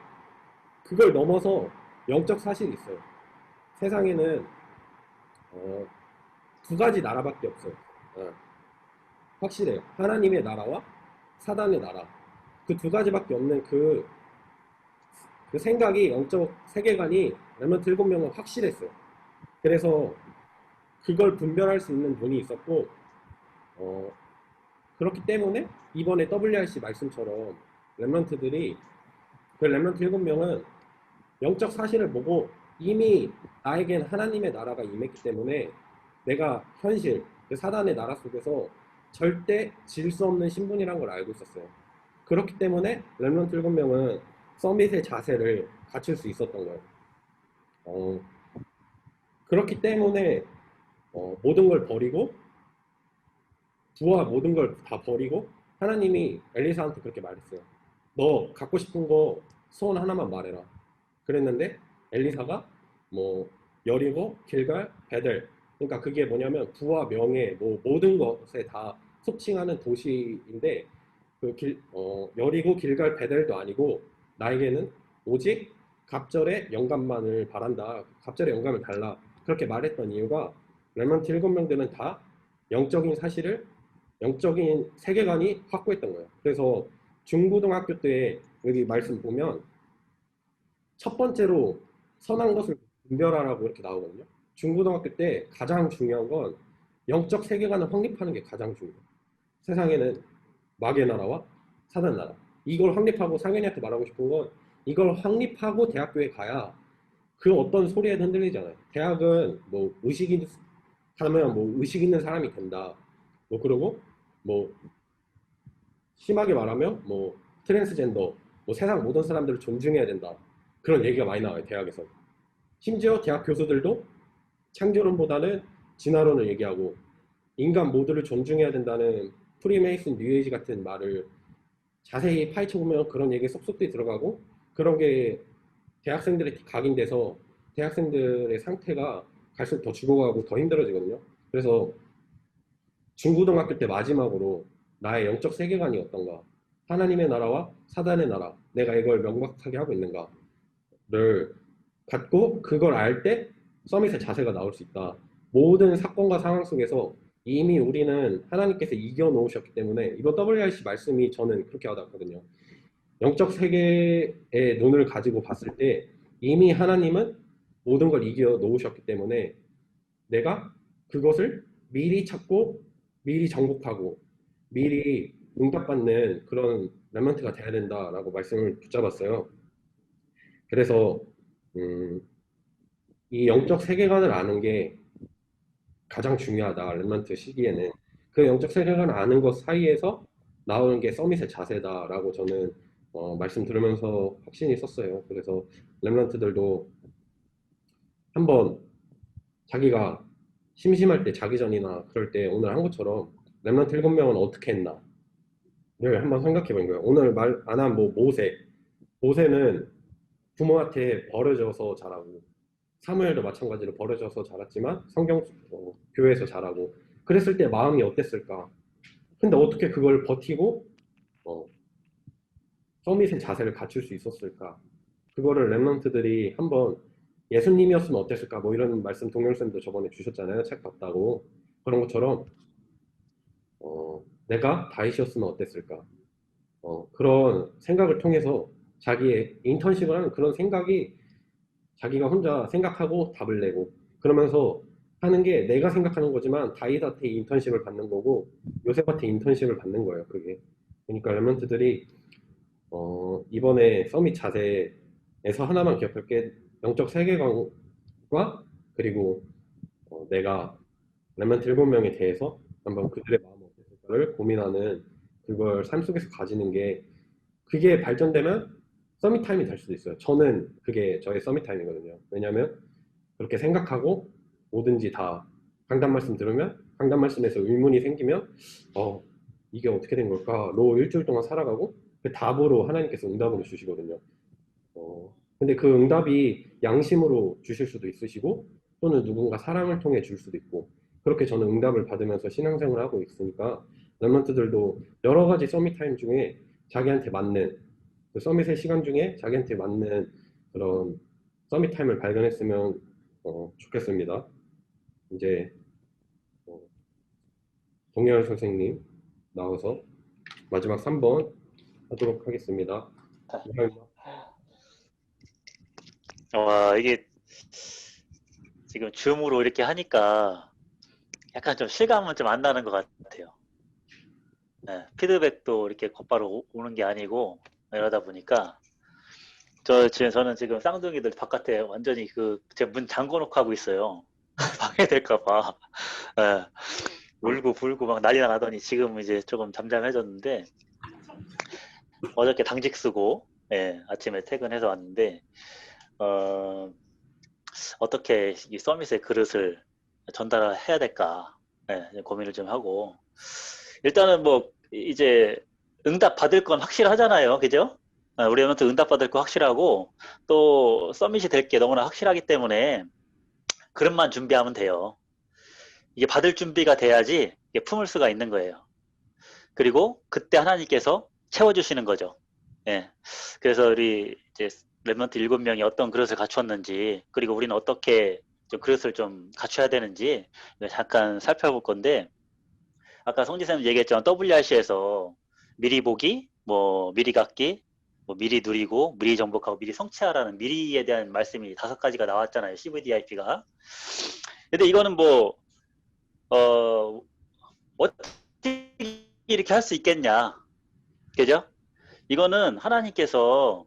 그걸 넘어서 영적 사실이 있어요. 세상에는 두 가지 나라밖에 없어요. 확실해요. 하나님의 나라와 사단의 나라. 그 두 가지밖에 없는 그 생각이 영적 세계관이 렘넌트 7명은 확실했어요. 그래서 그걸 분별할 수 있는 눈이 있었고 그렇기 때문에 이번에 WRC 말씀처럼 렘넌트들이 그 렘넌트 7명은 영적 사실을 보고 이미 나에겐 하나님의 나라가 임했기 때문에 내가 현실, 그 사단의 나라 속에서 절대 질 수 없는 신분이란 걸 알고 있었어요. 그렇기 때문에 렘넌트 7명은 서밋의 자세를 갖출 수 있었던 거예요. 그렇기 때문에 모든 걸 버리고 부와 모든 걸 다 버리고 하나님이 엘리사한테 그렇게 말했어요. 너 갖고 싶은 거 소원 하나만 말해라. 그랬는데 엘리사가 뭐 여리고, 길갈, 베델 그러니까 그게 뭐냐면 부와 명예 뭐 모든 것에 다 속칭하는 도시인데 그 여리고, 길갈, 베델도 아니고 나에게는 오직 갑절의 영감만을 바란다. 갑절의 영감을 달라. 그렇게 말했던 이유가 렘넌트 7명들은 다 영적인 사실을 영적인 세계관이 확고했던 거예요. 그래서 중고등학교 때 여기 말씀 보면 첫 번째로 선한 것을 분별하라고 이렇게 나오거든요. 중고등학교 때 가장 중요한 건 영적 세계관을 확립하는 게 가장 중요해요. 세상에는 마귀의 나라와 사단 나라. 이걸 확립하고 상현이한테 말하고 싶은 건 이걸 확립하고 대학교에 가야 그 어떤 소리에 흔들리잖아요. 대학은 뭐 의식 있는 하면 뭐 의식 있는 사람이 된다. 뭐 그러고 뭐 심하게 말하면 뭐 트랜스젠더, 뭐 세상 모든 사람들을 존중해야 된다. 그런 얘기가 많이 나와요, 대학에서. 심지어 대학 교수들도 창조론보다는 진화론을 얘기하고 인간 모두를 존중해야 된다는 프리메이슨 뉴에이지 같은 말을 자세히 파헤쳐 보면 그런 얘기 쏙쏙들이 들어가고 그런 게 대학생들의 각인돼서 대학생들의 상태가 갈수록 더 죽어가고 더 힘들어지거든요. 그래서 중고등학교 때 마지막으로 나의 영적 세계관이 어떤가, 하나님의 나라와 사단의 나라, 내가 이걸 명확하게 하고 있는가를 갖고 그걸 알 때 서밋의 자세가 나올 수 있다. 모든 사건과 상황 속에서 이미 우리는 하나님께서 이겨놓으셨기 때문에 이거 WRC 말씀이 저는 그렇게 와닿거든요. 영적 세계의 눈을 가지고 봤을 때 이미 하나님은 모든 걸 이겨 놓으셨기 때문에 내가 그것을 미리 찾고 미리 정복하고 미리 응답받는 그런 렘넌트가 돼야 된다라고 말씀을 붙잡았어요. 그래서 이 영적 세계관을 아는 게 가장 중요하다. 렘넌트 시기에는 그 영적 세계관을 아는 것 사이에서 나오는 게 서밋의 자세다라고 저는 말씀 들으면서 확신이 섰어요. 그래서 렘넌트들도 한번 자기가 심심할 때 자기 전이나 그럴 때 오늘 한 것처럼 렘넌트 7명은 어떻게 했나 를 한번 생각해 보는 거예요. 오늘 말 안 한 뭐 모세는 부모한테 버려져서 자라고 사무엘도 마찬가지로 버려져서 자랐지만 성경 교회에서 자라고 그랬을 때 마음이 어땠을까? 근데 어떻게 그걸 버티고 서밋의 자세를 갖출 수 있었을까? 그거를 렘넌트들이 한번 예수님이었으면 어땠을까? 뭐 이런 말씀 동영쌤도 저번에 주셨잖아요. 책 봤다고. 그런 것처럼 내가 다윗이었으면 어땠을까? 그런 생각을 통해서 자기의 인턴십을 하는 그런 생각이 자기가 혼자 생각하고 답을 내고 그러면서 하는 게 내가 생각하는 거지만 다윗한테 인턴십을 받는 거고 요셉한테 인턴십을 받는 거예요. 그게. 그러니까 렘넌트들이 이번에 서밋 자세에서 하나만 기억할 게 영적 세계관과 그리고 내가 렘넌트 7명에 대해서 한번 그들의 마음이 어땠을까를 고민하는 그걸 삶 속에서 가지는 게 그게 발전되면 서밋 타임이 될 수도 있어요. 저는 그게 저의 서밋 타임이거든요. 왜냐하면 그렇게 생각하고 뭐든지 다 강단 말씀 들으면 강단 말씀에서 의문이 생기면 이게 어떻게 된 걸까로 일주일 동안 살아가고 그 답으로 하나님께서 응답으로 주시거든요. 근데 그 응답이 양심으로 주실 수도 있으시고 또는 누군가 사랑을 통해 줄 수도 있고 그렇게 저는 응답을 받으면서 신앙생활을 하고 있으니까 렘넌트들도 여러 가지 서밋 타임 중에 자기한테 맞는 그 서밋의 시간 중에 자기한테 맞는 그런 서밋 타임을 발견했으면 좋겠습니다. 이제 동열 선생님 나와서 마지막 3번 하도록 하겠습니다. 와, 이게 지금 줌으로 이렇게 하니까 약간 좀 실감은 좀 안 나는 것 같아요. 네, 피드백도 이렇게 곧바로 오는 게 아니고 이러다 보니까 저는 지금 쌍둥이들 바깥에 완전히 제 문 잠궈 놓고 하고 있어요. 방해될까 봐. 네, 울고 불고 막 난리가 나더니 지금 이제 조금 잠잠해졌는데 어저께 당직 쓰고 아침에 퇴근해서 왔는데 어떻게 이 서밋의 그릇을 전달해야 될까 고민을 좀 하고 일단은 뭐 이제 응답 받을 건 확실하잖아요, 그죠? 우리 멤버들 응답 받을 거 확실하고 또 서밋이 될 게 너무나 확실하기 때문에 그릇만 준비하면 돼요. 이게 받을 준비가 돼야지 이게 품을 수가 있는 거예요. 그리고 그때 하나님께서 채워주시는 거죠. 그래서 우리 이제 렘넌트 7명이 어떤 그릇을 갖추었는지 그리고 우리는 어떻게 좀 그릇을 좀 갖춰야 되는지 잠깐 살펴볼 건데 아까 성지쌤 얘기했지만 WRC에서 미리 보기, 뭐 미리 갖기, 뭐 미리 누리고 미리 정복하고 미리 성취하라는 미리에 대한 말씀이 5가지가 나왔잖아요. CVDIP가. 근데 이거는 뭐 어떻게 이렇게 할 수 있겠냐, 그죠? 이거는 하나님께서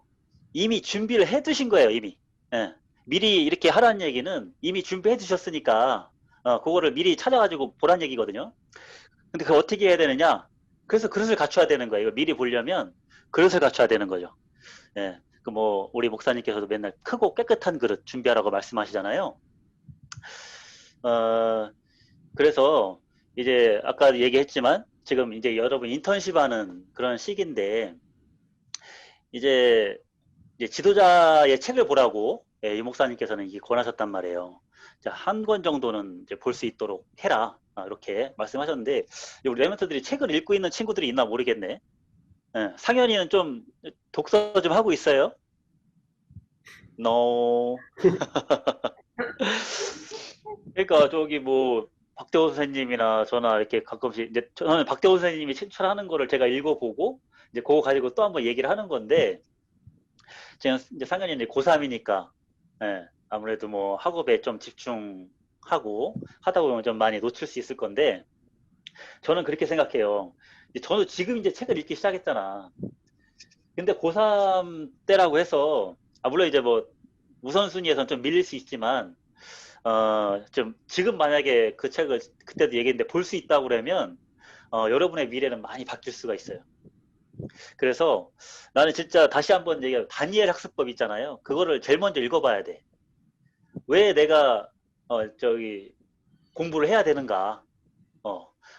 이미 준비를 해 두신 거예요, 이미. 예. 미리 이렇게 하라는 얘기는 이미 준비해 두셨으니까, 그거를 미리 찾아가지고 보란 얘기거든요. 근데 그거 어떻게 해야 되느냐? 그래서 그릇을 갖춰야 되는 거예요. 이거 미리 보려면 그릇을 갖춰야 되는 거죠. 예. 그 뭐, 우리 목사님께서도 맨날 크고 깨끗한 그릇 준비하라고 말씀하시잖아요. 그래서 이제 아까 얘기했지만 지금 이제 여러분 인턴십 하는 그런 시기인데 이제 지도자의 책을 보라고 이 목사님께서는 이게 권하셨단 말이에요. 자, 한 권 정도는 이제 볼 수 있도록 해라. 이렇게 말씀하셨는데 우리 레멘트들이 책을 읽고 있는 친구들이 있나 모르겠네. 예, 상현이는 좀 독서 좀 하고 있어요? No. 그러니까 저기 뭐 박대호 선생님이나 저나 이렇게 가끔씩 이제 저는 박대호 선생님이 추천하는 거를 제가 읽어보고 이제 그거 가지고 또 한번 얘기를 하는 건데 지금 이제 상현이 이제 고3이니까 예, 아무래도 뭐 학업에 좀 집중하고 하다 보면 좀 많이 놓칠 수 있을 건데 저는 그렇게 생각해요. 저도 지금 이제 책을 읽기 시작했잖아. 근데 고3 때라고 해서 물론 이제 뭐 우선순위에서는 좀 밀릴 수 있지만 좀 지금 만약에 그 책을 그때도 얘기했는데 볼 수 있다고 그러면 여러분의 미래는 많이 바뀔 수가 있어요. 그래서 나는 진짜 다시 한번 얘기하면 다니엘 학습법 있잖아요. 그거를 제일 먼저 읽어봐야 돼. 왜 내가 저기 공부를 해야 되는가?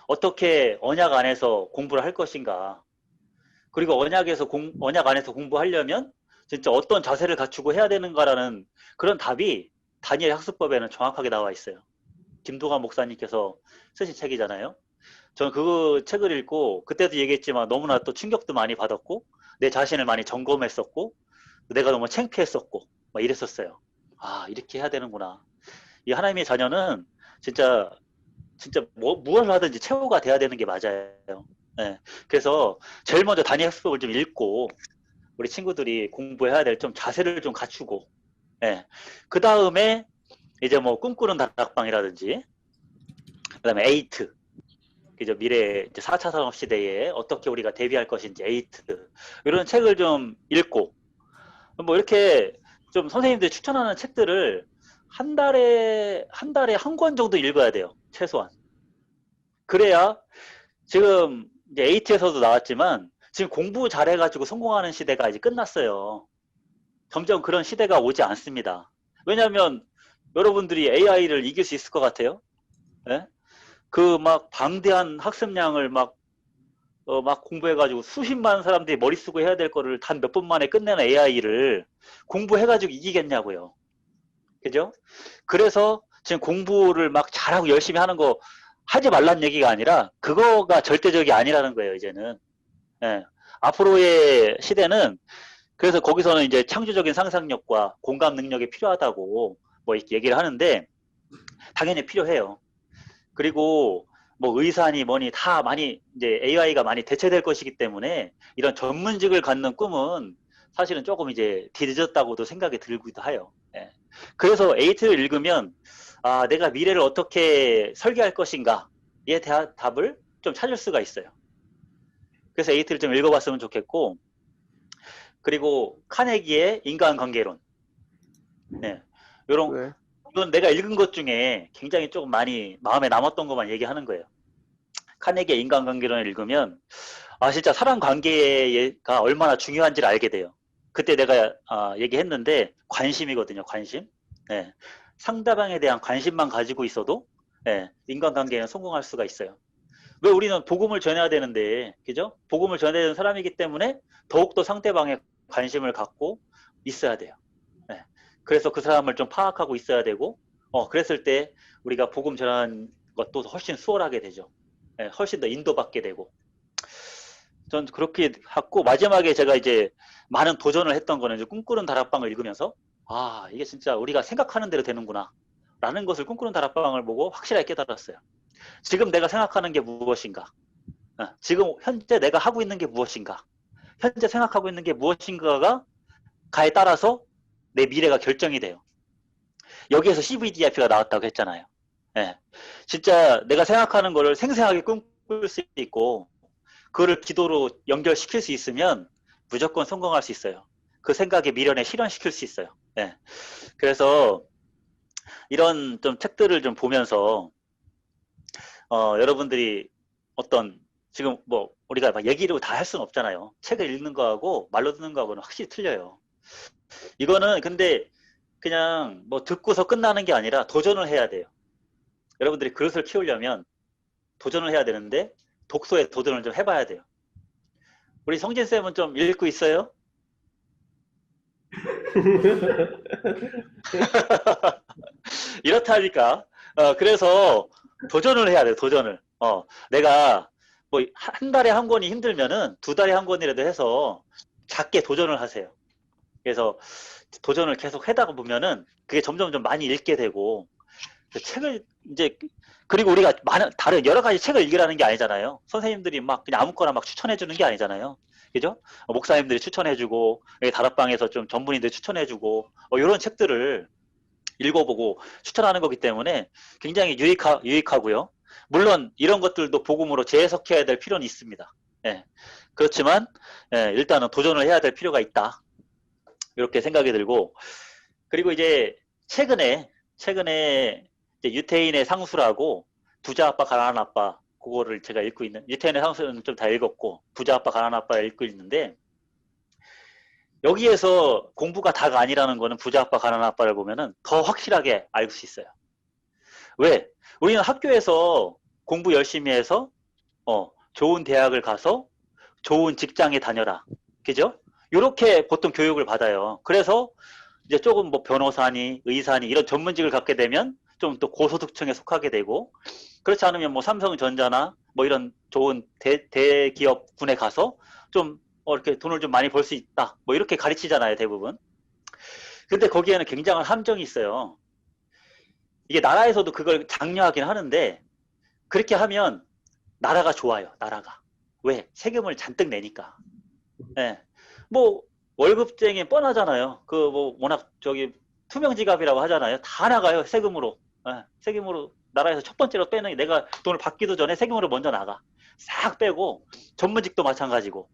어떻게 언약 안에서 공부를 할 것인가? 그리고 언약 안에서 공부하려면 진짜 어떤 자세를 갖추고 해야 되는가라는 그런 답이 다니엘 학습법에는 정확하게 나와 있어요. 김동환 목사님께서 쓰신 책이잖아요. 저는 그 책을 읽고 그때도 얘기했지만 너무나 또 충격도 많이 받았고 내 자신을 많이 점검했었고 내가 너무 창피했었고 막 이랬었어요. 아, 이렇게 해야 되는구나. 이 하나님의 자녀는 진짜 무엇을 하든지 최후가 돼야 되는 게 맞아요. 네. 그래서 제일 먼저 다니엘 학습법을 좀 읽고 우리 친구들이 공부해야 될 좀 자세를 좀 갖추고 그 다음에 이제 뭐 꿈꾸는 다락방이라든지 그 다음에 에이트 그죠, 미래 이제 4차 산업 시대에 어떻게 우리가 대비할 것인지 에이트 이런 책을 좀 읽고 뭐 이렇게 좀 선생님들이 추천하는 책들을 한 달에 한 권 정도 읽어야 돼요, 최소한. 그래야 지금 이제 에이트에서도 나왔지만 지금 공부 잘해가지고 성공하는 시대가 이제 끝났어요. 점점 그런 시대가 오지 않습니다. 왜냐하면 여러분들이 AI를 이길 수 있을 것 같아요? 예? 그 막 방대한 학습량을 막 공부해가지고 수십만 사람들이 머리 쓰고 해야 될 거를 단 몇 분 만에 끝내는 AI를 공부해가지고 이기겠냐고요. 그죠? 그래서 지금 공부를 막 잘하고 열심히 하는 거 하지 말란 얘기가 아니라 그거가 절대적이 아니라는 거예요, 이제는. 예. 앞으로의 시대는 그래서 거기서는 이제 창조적인 상상력과 공감 능력이 필요하다고 뭐 이렇게 얘기를 하는데 당연히 필요해요. 그리고 뭐 의사니 뭐니 다 많이 이제 AI가 많이 대체될 것이기 때문에 이런 전문직을 갖는 꿈은 사실은 조금 이제 뒤늦었다고도 생각이 들기도 해요. 예. 그래서 에이트를 읽으면 내가 미래를 어떻게 설계할 것인가에 대한 답을 좀 찾을 수가 있어요. 그래서 에이트를 좀 읽어봤으면 좋겠고 그리고 카네기의 인간관계론 이건 내가 읽은 것 중에 굉장히 조금 많이 마음에 남았던 것만 얘기하는 거예요. 카네기의 인간관계론을 읽으면 진짜 사람 관계가 얼마나 중요한지를 알게 돼요. 그때 내가 얘기했는데 관심이거든요. 관심. 상대방에 대한 관심만 가지고 있어도 인간관계에는 성공할 수가 있어요. 왜 우리는 복음을 전해야 되는데, 그죠? 복음을 전해야 되는 사람이기 때문에 더욱더 상대방에 관심을 갖고 있어야 돼요. 그래서 그 사람을 좀 파악하고 있어야 되고, 그랬을 때 우리가 복음 전하는 것도 훨씬 수월하게 되죠. 훨씬 더 인도받게 되고. 전 그렇게 하고, 마지막에 제가 이제 많은 도전을 했던 거는 이제 꿈꾸는 다락방을 읽으면서, 이게 진짜 우리가 생각하는 대로 되는구나. 라는 것을 꿈꾸는 다락방을 보고 확실하게 깨달았어요. 지금 내가 생각하는 게 무엇인가? 지금 현재 내가 하고 있는 게 무엇인가? 현재 생각하고 있는 게 무엇인가가 가에 따라서 내 미래가 결정이 돼요. 여기에서 CVDIP가 나왔다고 했잖아요. 진짜 내가 생각하는 거를 생생하게 꿈꿀 수 있고 그거를 기도로 연결시킬 수 있으면 무조건 성공할 수 있어요. 그 생각의 미련에 실현시킬 수 있어요. 예. 그래서 이런 좀 책들을 좀 보면서 여러분들이 어떤 지금 뭐 우리가 막 얘기를 다 할 수는 없잖아요. 책을 읽는 거하고 말로 듣는 거하고는 확실히 틀려요. 이거는 근데 그냥 뭐 듣고서 끝나는 게 아니라 도전을 해야 돼요. 여러분들이 그릇을 키우려면 도전을 해야 되는데 독서에 도전을 좀 해봐야 돼요. 우리 성진쌤은 좀 읽고 있어요? 이렇다니까. 그래서 도전을 해야 돼요. 도전을. 내가 뭐 한 달에 한 권이 힘들면은 두 달에 한 권이라도 해서 작게 도전을 하세요. 그래서 도전을 계속 하다가 보면은 그게 점점 좀 많이 읽게 되고 책을 이제 그리고 우리가 많은 다른 여러 가지 책을 읽으라는 게 아니잖아요. 선생님들이 막 그냥 아무거나 막 추천해 주는 게 아니잖아요. 그죠? 목사님들이 추천해 주고 다락방에서 좀 전문인들 추천해 주고 이런 책들을 읽어보고 추천하는 거기 때문에 굉장히 유익하고요. 물론 이런 것들도 복음으로 재해석해야 될 필요는 있습니다. 예. 그렇지만 일단은 도전을 해야 될 필요가 있다. 이렇게 생각이 들고 그리고 이제 최근에 이제 유태인의 상수라고 부자 아빠 가난한 아빠 그거를 제가 읽고 있는 유태인의 상수는 좀 다 읽었고 부자 아빠 가난한 아빠 읽고 있는데 여기에서 공부가 다가 아니라는 거는 부자 아빠 가난한 아빠를 보면은 더 확실하게 알 수 있어요. 왜? 우리는 학교에서 공부 열심히 해서 좋은 대학을 가서 좋은 직장에 다녀라. 그죠? 이렇게 보통 교육을 받아요. 그래서 이제 조금 뭐 변호사니 의사니 이런 전문직을 갖게 되면 좀 또 고소득층에 속하게 되고 그렇지 않으면 뭐 삼성전자나 뭐 이런 좋은 대기업군에 가서 좀 이렇게 돈을 좀 많이 벌 수 있다. 뭐 이렇게 가르치잖아요, 대부분. 근데 거기에는 굉장한 함정이 있어요. 이게 나라에서도 그걸 장려하긴 하는데 그렇게 하면 나라가 좋아요, 나라가. 왜? 세금을 잔뜩 내니까. 예. 뭐 월급쟁이 뻔하잖아요. 그 뭐 워낙 저기 투명지갑이라고 하잖아요. 다 나가요, 세금으로. 예. 세금으로 나라에서 첫 번째로 빼는 게 내가 돈을 받기도 전에 세금으로 먼저 나가. 싹 빼고 전문직도 마찬가지고.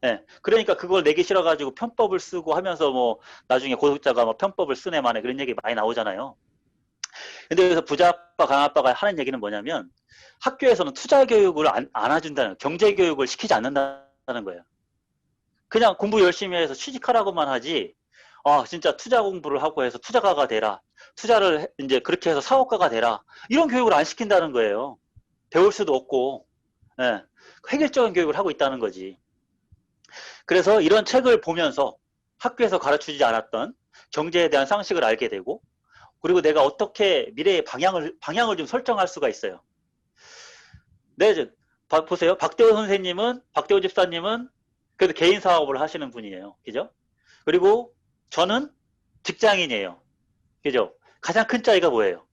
예. 그러니까 그걸 내기 싫어가지고 편법을 쓰고 하면서 뭐 나중에 고소자가 뭐 편법을 쓰네 마네 그런 얘기 많이 나오잖아요. 근데 여기서 부자 아빠 강한 아빠가 하는 얘기는 뭐냐면 학교에서는 투자 교육을 안 해준다는 경제 교육을 시키지 않는다는 거예요. 그냥 공부 열심히 해서 취직하라고만 하지 진짜 투자 공부를 하고 해서 투자가가 되라. 투자를 이제 그렇게 해서 사업가가 되라. 이런 교육을 안 시킨다는 거예요. 배울 수도 없고 예. 획일적인 교육을 하고 있다는 거지. 그래서 이런 책을 보면서 학교에서 가르치지 않았던 경제에 대한 상식을 알게 되고 그리고 내가 어떻게 미래의 방향을 좀 설정할 수가 있어요. 네, 보세요. 박대호 집사님은 그래도 개인 사업을 하시는 분이에요. 그죠? 그리고 저는 직장인이에요. 그죠? 가장 큰 차이가 뭐예요?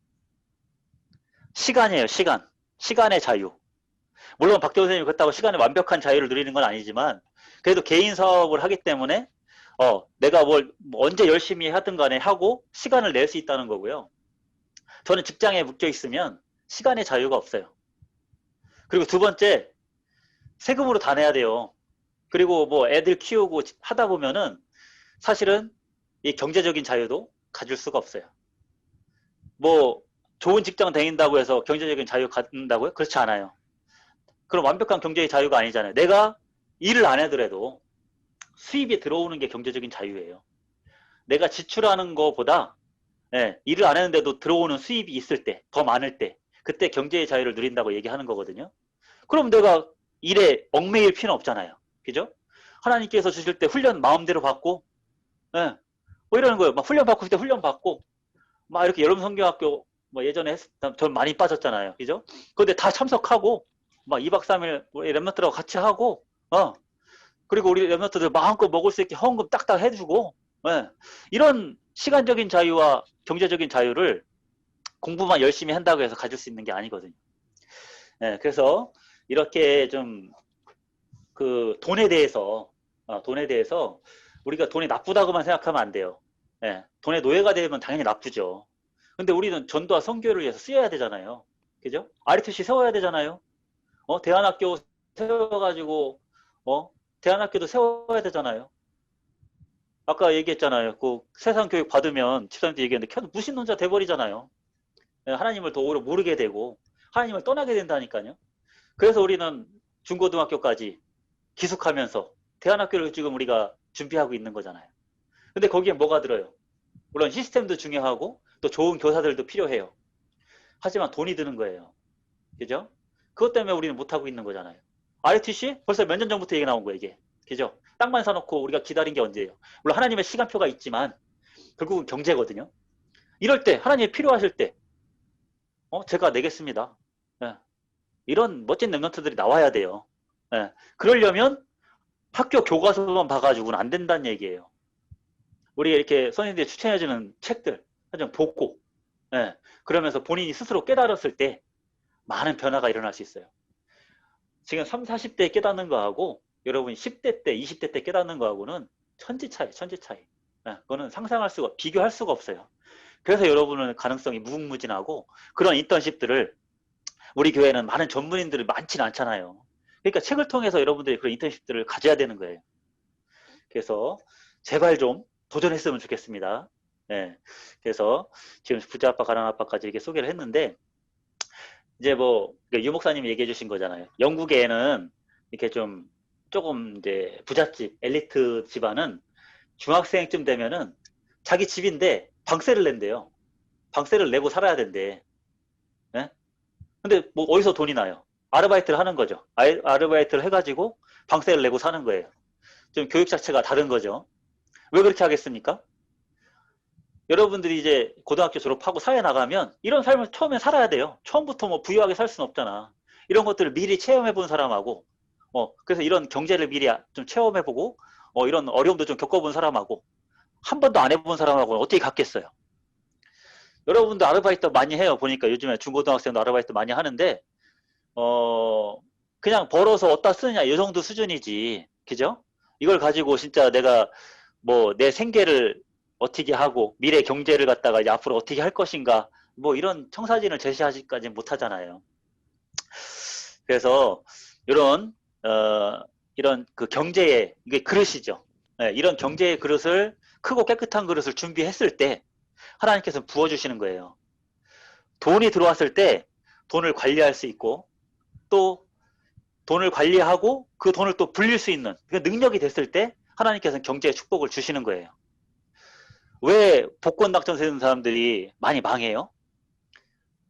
시간이에요, 시간. 시간의 자유. 물론 박대호 선생님이 그렇다고 시간의 완벽한 자유를 누리는 건 아니지만 그래도 개인 사업을 하기 때문에 내가 뭘 언제 열심히 하든 간에 하고 시간을 낼 수 있다는 거고요. 저는 직장에 묶여 있으면 시간의 자유가 없어요. 그리고 두 번째, 세금으로 다 내야 돼요. 그리고 뭐 애들 키우고 하다 보면은 사실은 이 경제적인 자유도 가질 수가 없어요. 뭐 좋은 직장 다닌다고 해서 경제적인 자유 갖는다고요? 그렇지 않아요. 그럼 완벽한 경제의 자유가 아니잖아요. 내가 일을 안 하더라도 수입이 들어오는 게 경제적인 자유예요. 내가 지출하는 것보다 일을 안 했는데도 들어오는 수입이 있을 때, 더 많을 때 그때 경제의 자유를 누린다고 얘기하는 거거든요. 그럼 내가 일에 얽매일 필요는 없잖아요. 그죠? 하나님께서 주실 때 훈련 마음대로 받고 뭐 이러는 거예요. 막 훈련 받고 싶을 때 훈련 받고 막 이렇게 여름 성경학교 뭐 예전에 전 많이 빠졌잖아요. 그죠? 근데 다 참석하고 막 2박 3일 우리 랩런트들하고 같이 하고 그리고 우리 랩런트들 마음껏 먹을 수 있게 헌금 딱딱 해주고 이런 시간적인 자유와 경제적인 자유를 공부만 열심히 한다고 해서 가질 수 있는 게 아니거든요. 그래서 이렇게 좀 그 돈에 대해서 우리가 돈이 나쁘다고만 생각하면 안 돼요. 돈의 노예가 되면 당연히 나쁘죠. 근데 우리는 전도와 선교를 위해서 쓰여야 되잖아요. 그죠? RTC 세워야 되잖아요. 대안학교 세워가지고 대안학교도 세워야 되잖아요. 아까 얘기했잖아요. 그 세상 교육 받으면 집사님도 얘기했는데 계속 무신론자 돼버리잖아요. 예, 하나님을 더 오히려 모르게 되고 하나님을 떠나게 된다니까요. 그래서 우리는 중고등학교까지 기숙하면서 대안학교를 지금 우리가 준비하고 있는 거잖아요. 근데 거기에 뭐가 들어요? 물론 시스템도 중요하고 또 좋은 교사들도 필요해요. 하지만 돈이 드는 거예요. 그죠? 그것 때문에 우리는 못하고 있는 거잖아요. ROTC? 벌써 몇 년 전부터 얘기 나온 거예요, 이게. 그죠? 땅만 사놓고 우리가 기다린 게 언제예요? 물론 하나님의 시간표가 있지만 결국은 경제거든요. 이럴 때 하나님이 필요하실 때 제가 내겠습니다. 예. 이런 멋진 랩런트들이 나와야 돼요. 예. 그러려면 학교 교과서만 봐가지고는 안 된다는 얘기예요. 우리 이렇게 선생님들이 추천해주는 책들, 좀 보고, 예. 그러면서 본인이 스스로 깨달았을 때 많은 변화가 일어날 수 있어요. 지금 30, 40대 깨닫는 거하고 여러분이 10대 때, 20대 때 깨닫는 거하고는 천지 차이, 천지 차이. 예. 그거는 상상할 수가, 비교할 수가 없어요. 그래서 여러분은 가능성이 무궁무진하고 그런 인턴십들을 우리 교회는 많은 전문인들이 많지는 않잖아요. 그러니까 책을 통해서 여러분들이 그런 인턴십들을 가져야 되는 거예요. 그래서 제발 좀 도전했으면 좋겠습니다. 네. 그래서 지금 부자 아빠, 가난 아빠까지 이렇게 소개를 했는데 이제 뭐 유 목사님이 얘기해 주신 거잖아요. 영국에는 이렇게 좀 조금 이제 부잣집, 엘리트 집안은 중학생쯤 되면은 자기 집인데 방세를 낸대요. 방세를 내고 살아야 된대. 네? 근데 뭐 어디서 돈이 나요? 아르바이트를 하는 거죠. 아르바이트를 해가지고 방세를 내고 사는 거예요. 좀 교육 자체가 다른 거죠. 왜 그렇게 하겠습니까? 여러분들이 이제 고등학교 졸업하고 사회 나가면 이런 삶을 처음에 살아야 돼요. 처음부터 뭐 부유하게 살 수는 없잖아. 이런 것들을 미리 체험해 본 사람하고 그래서 이런 경제를 미리 좀 체험해 보고 이런 어려움도 좀 겪어본 사람하고 한 번도 안 해본 사람하고는 어떻게 같겠어요? 여러분도 아르바이트 많이 해요. 보니까 요즘에 중고등학생도 아르바이트 많이 하는데 그냥 벌어서 어디다 쓰느냐 이 정도 수준이지. 그죠? 이걸 가지고 진짜 내가 뭐 내 생계를 어떻게 하고 미래 경제를 갖다가 이제 앞으로 어떻게 할 것인가 뭐 이런 청사진을 제시하기까지는 못하잖아요. 그래서 이런 이런 그 경제의 이게 그릇이죠. 네, 이런 경제의 그릇을 크고 깨끗한 그릇을 준비했을 때 하나님께서 부어주시는 거예요. 돈이 들어왔을 때 돈을 관리할 수 있고 또 돈을 관리하고 그 돈을 또 불릴 수 있는 그 능력이 됐을 때 하나님께서는 경제의 축복을 주시는 거예요. 왜 복권 당첨 되는 사람들이 많이 망해요?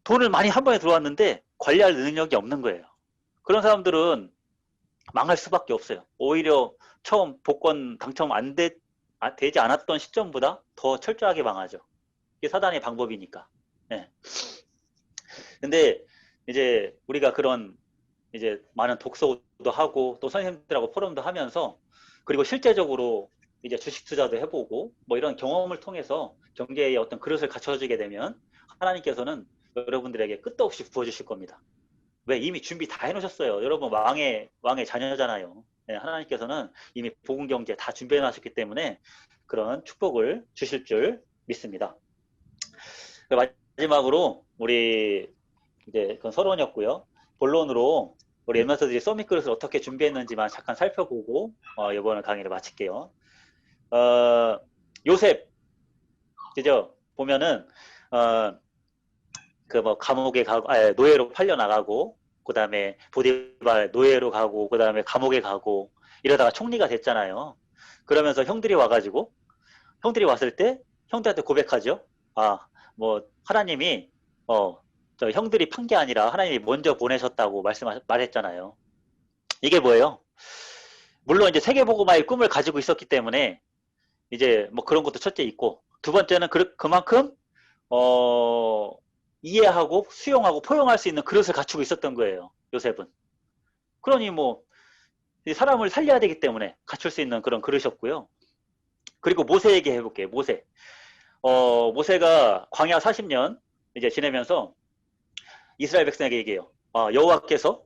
돈을 많이 한 번에 들어왔는데 관리할 능력이 없는 거예요. 그런 사람들은 망할 수밖에 없어요. 오히려 처음 복권 당첨 되지 않았던 시점보다 더 철저하게 망하죠. 이게 사단의 방법이니까. 네. 근데 이제 우리가 그런 이제 많은 독서도 하고 또 선생님들하고 포럼도 하면서 그리고 실제적으로 이제 주식 투자도 해보고 뭐 이런 경험을 통해서 경제의 어떤 그릇을 갖춰주게 되면 하나님께서는 여러분들에게 끝도 없이 부어주실 겁니다. 왜? 이미 준비 다 해놓으셨어요. 여러분 왕의 자녀잖아요. 네, 하나님께서는 이미 복음 경제 다 준비해 놨었기 때문에 그런 축복을 주실 줄 믿습니다. 마지막으로 우리 이제 그건 서론이었고요. 본론으로 우리 엠마서들이 서밋 그릇을 어떻게 준비했는지만 잠깐 살펴보고 이번 강의를 마칠게요. 요셉 그죠? 보면은 그 뭐 감옥에 가고 노예로 팔려 나가고 그 다음에 보디발 노예로 가고 그 다음에 감옥에 가고 이러다가 총리가 됐잖아요. 그러면서 형들이 와가지고 형들이 왔을 때 형들한테 고백하죠. 뭐 하나님이 저 형들이 판 게 아니라 하나님이 먼저 보내셨다고 말했잖아요. 이게 뭐예요? 물론 이제 세계복음화의 꿈을 가지고 있었기 때문에 이제 뭐 그런 것도 첫째 있고 두 번째는 그만큼 이해하고 수용하고 포용할 수 있는 그릇을 갖추고 있었던 거예요. 요셉은. 그러니 뭐 사람을 살려야 되기 때문에 갖출 수 있는 그런 그릇이었고요. 그리고 모세 얘기해볼게요. 모세. 모세가 광야 40년 이제 지내면서 이스라엘 백성에게 얘기해요. 여호와께서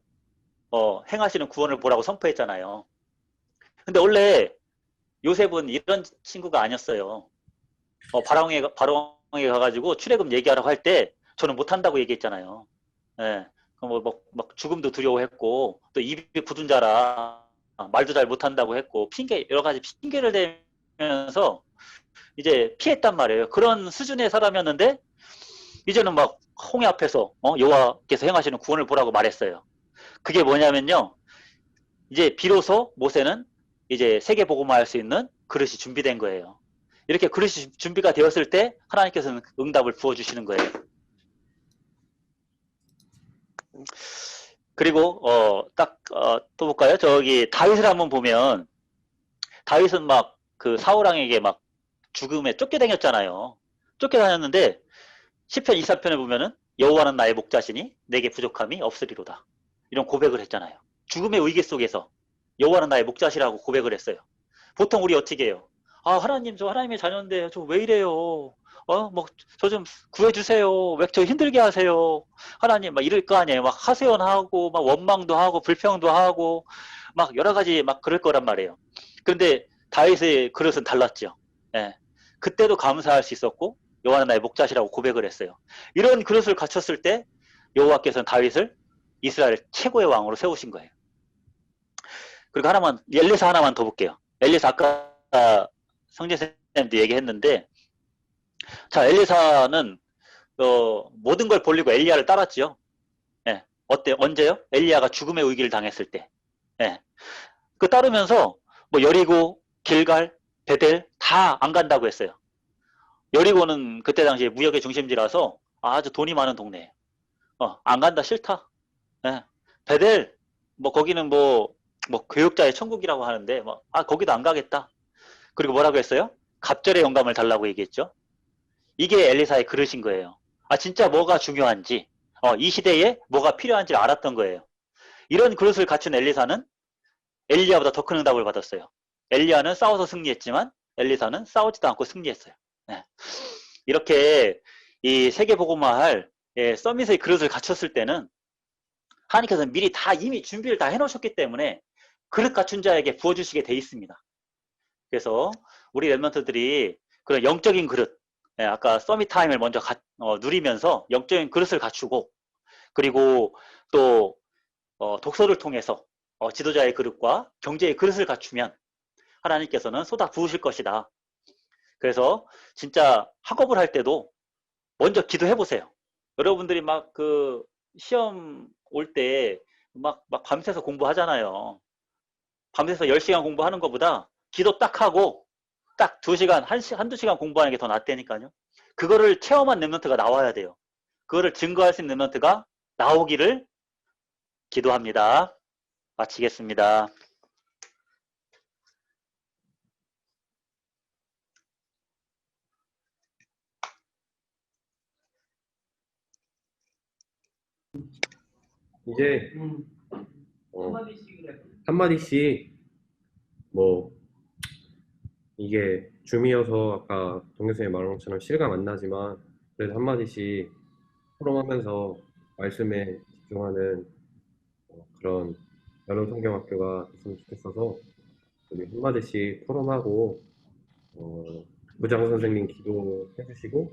행하시는 구원을 보라고 선포했잖아요. 근데 원래 요셉은 이런 친구가 아니었어요. 바로왕에 가가지고 출애굽 얘기하라고 할 때 저는 못한다고 얘기했잖아요. 예. 막 죽음도 두려워했고 또 입이 굳은 자라 말도 잘 못한다고 했고 여러 가지 핑계를 면서 이제 피했단 말이에요. 그런 수준의 사람이었는데 이제는 막 홍해 앞에서 여호와께서 행하시는 구원을 보라고 말했어요. 그게 뭐냐면요. 이제 비로소 모세는 이제 세계 복음화할 수 있는 그릇이 준비된 거예요. 이렇게 그릇이 준비가 되었을 때 하나님께서는 응답을 부어주시는 거예요. 그리고 또 볼까요? 저기 다윗을 한번 보면 다윗은 막 그 사울왕에게 막 죽음에 쫓겨다녔잖아요. 쫓겨다녔는데 시편 23편에 보면은 여호와는 나의 목자시니 내게 부족함이 없으리로다. 이런 고백을 했잖아요. 죽음의 위기 속에서 여호와는 나의 목자시라고 고백을 했어요. 보통 우리 어떻게 해요? 아, 하나님, 저 하나님의 자녀인데 저 왜 이래요? 뭐 저 좀 구해주세요. 왜 저 힘들게 하세요? 하나님 막 이럴 거 아니에요. 막 하소연 하고 막 원망도 하고 불평도 하고 막 여러 가지 막 그럴 거란 말이에요. 그런데 다윗의 그릇은 달랐죠. 예. 그때도 감사할 수 있었고 여호와는 나의 목자시라고 고백을 했어요. 이런 그릇을 갖췄을 때 여호와께서는 다윗을 이스라엘 최고의 왕으로 세우신 거예요. 그리고 엘리사 하나만 더 볼게요. 엘리사 아까 성재쌤도 얘기했는데, 자, 엘리사는 모든 걸 벌리고 엘리야를 따랐지요. 예. 언제요? 엘리야가 죽음의 위기를 당했을 때. 예. 그 따르면서 뭐 여리고, 길갈, 베델 다 안 간다고 했어요. 여리고는 그때 당시에 무역의 중심지라서 아주 돈이 많은 동네예요. 안 간다, 싫다. 예. 베델, 뭐 거기는 뭐 교육자의 천국이라고 하는데 거기도 안 가겠다. 그리고 뭐라고 했어요? 갑절의 영감을 달라고 얘기했죠. 이게 엘리사의 그릇인 거예요. 진짜 뭐가 중요한지, 이 시대에 뭐가 필요한지를 알았던 거예요. 이런 그릇을 갖춘 엘리사는 엘리야보다 더 큰 응답을 받았어요. 엘리야는 싸워서 승리했지만 엘리사는 싸우지도 않고 승리했어요. 네. 이렇게 이 세계복음화할 서밋의 그릇을 갖췄을 때는 하나님께서는 미리 다 이미 준비를 다 해놓으셨기 때문에 그릇 갖춘 자에게 부어주시게 돼 있습니다. 그래서 우리 랩런트들이 그런 영적인 그릇, 아까 서밋 타임을 먼저 누리면서 영적인 그릇을 갖추고, 그리고 또 독서를 통해서 지도자의 그릇과 경제의 그릇을 갖추면 하나님께서는 쏟아 부으실 것이다. 그래서 진짜 학업을 할 때도 먼저 기도해 보세요. 여러분들이 막 그 시험 올 때 막 밤새서 공부하잖아요. 밤새서 10시간 공부하는 것보다 기도 딱 하고 딱 2시간, 한두 시간 공부하는 게 더 낫다니까요. 그거를 체험한 랩런트가 나와야 돼요. 그거를 증거할 수 있는 랩런트가 나오기를 기도합니다. 마치겠습니다. 이제 한마디씩 뭐 이게 줌이어서 아까 동교수님 말한 것처럼 실감 안 나지만 그래도 한마디씩 토론하면서 말씀에 집중하는 그런 연흥성경학교가 됐으면 좋겠어서 우리 한마디씩 토론하고 부장 선생님 기도해 주시고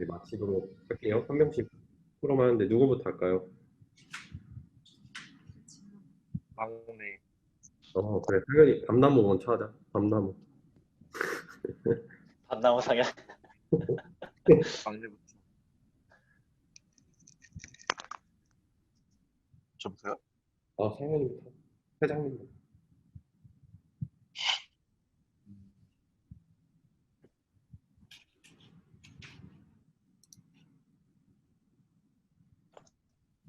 마치도록 할게요. 한 명씩 토론하는데 누구부터 할까요? 막내. 그래. 당연히 밤나무 먼저 하자. 밤나무. 밤나무 상향. 막내부터. 저부터요? 상현이부터. 회장님.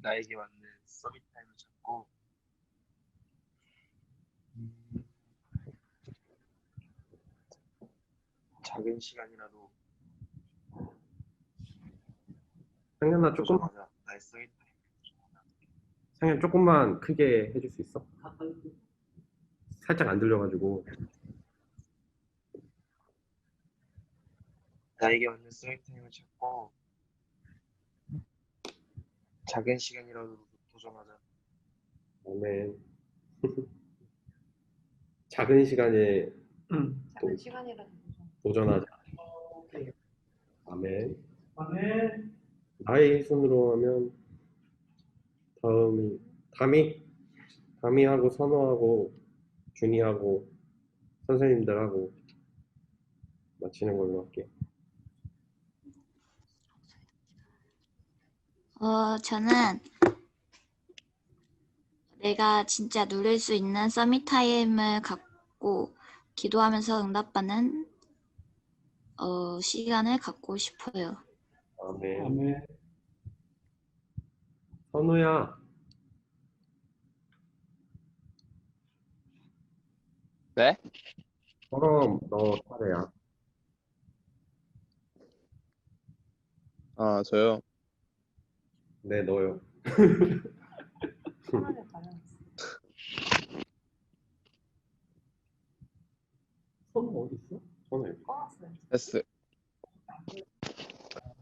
나에게 맞는 서밋 타임을 잡고 작은 시간이라도 상현아 조금 도전하자. 나의 서밋 타임. 상현 조금만 크게 해줄 수 있어? 살짝 안 들려가지고. 나에게 맞는 서밋 타임을 잡고 작은 시간이라도 도전하자. 아멘. 작은 시간에 작은 시간이라도 도전하자. 아멘. 아멘. 나의 순으로 하면 담이하고 선호하고 준이하고 선생님들하고 마치는 걸로 할게요. 저는 내가 진짜 누릴 수 있는 서밋 타임을 갖고 기도하면서 응답받는 시간을 갖고 싶어요. 아멘. 아멘. 선우야, 네? 그럼 너 차례야. 아, 저요. 네, 너요. 편하게 가요. 선우 어디 있어? 선우 여기. 꺼놨어요. S.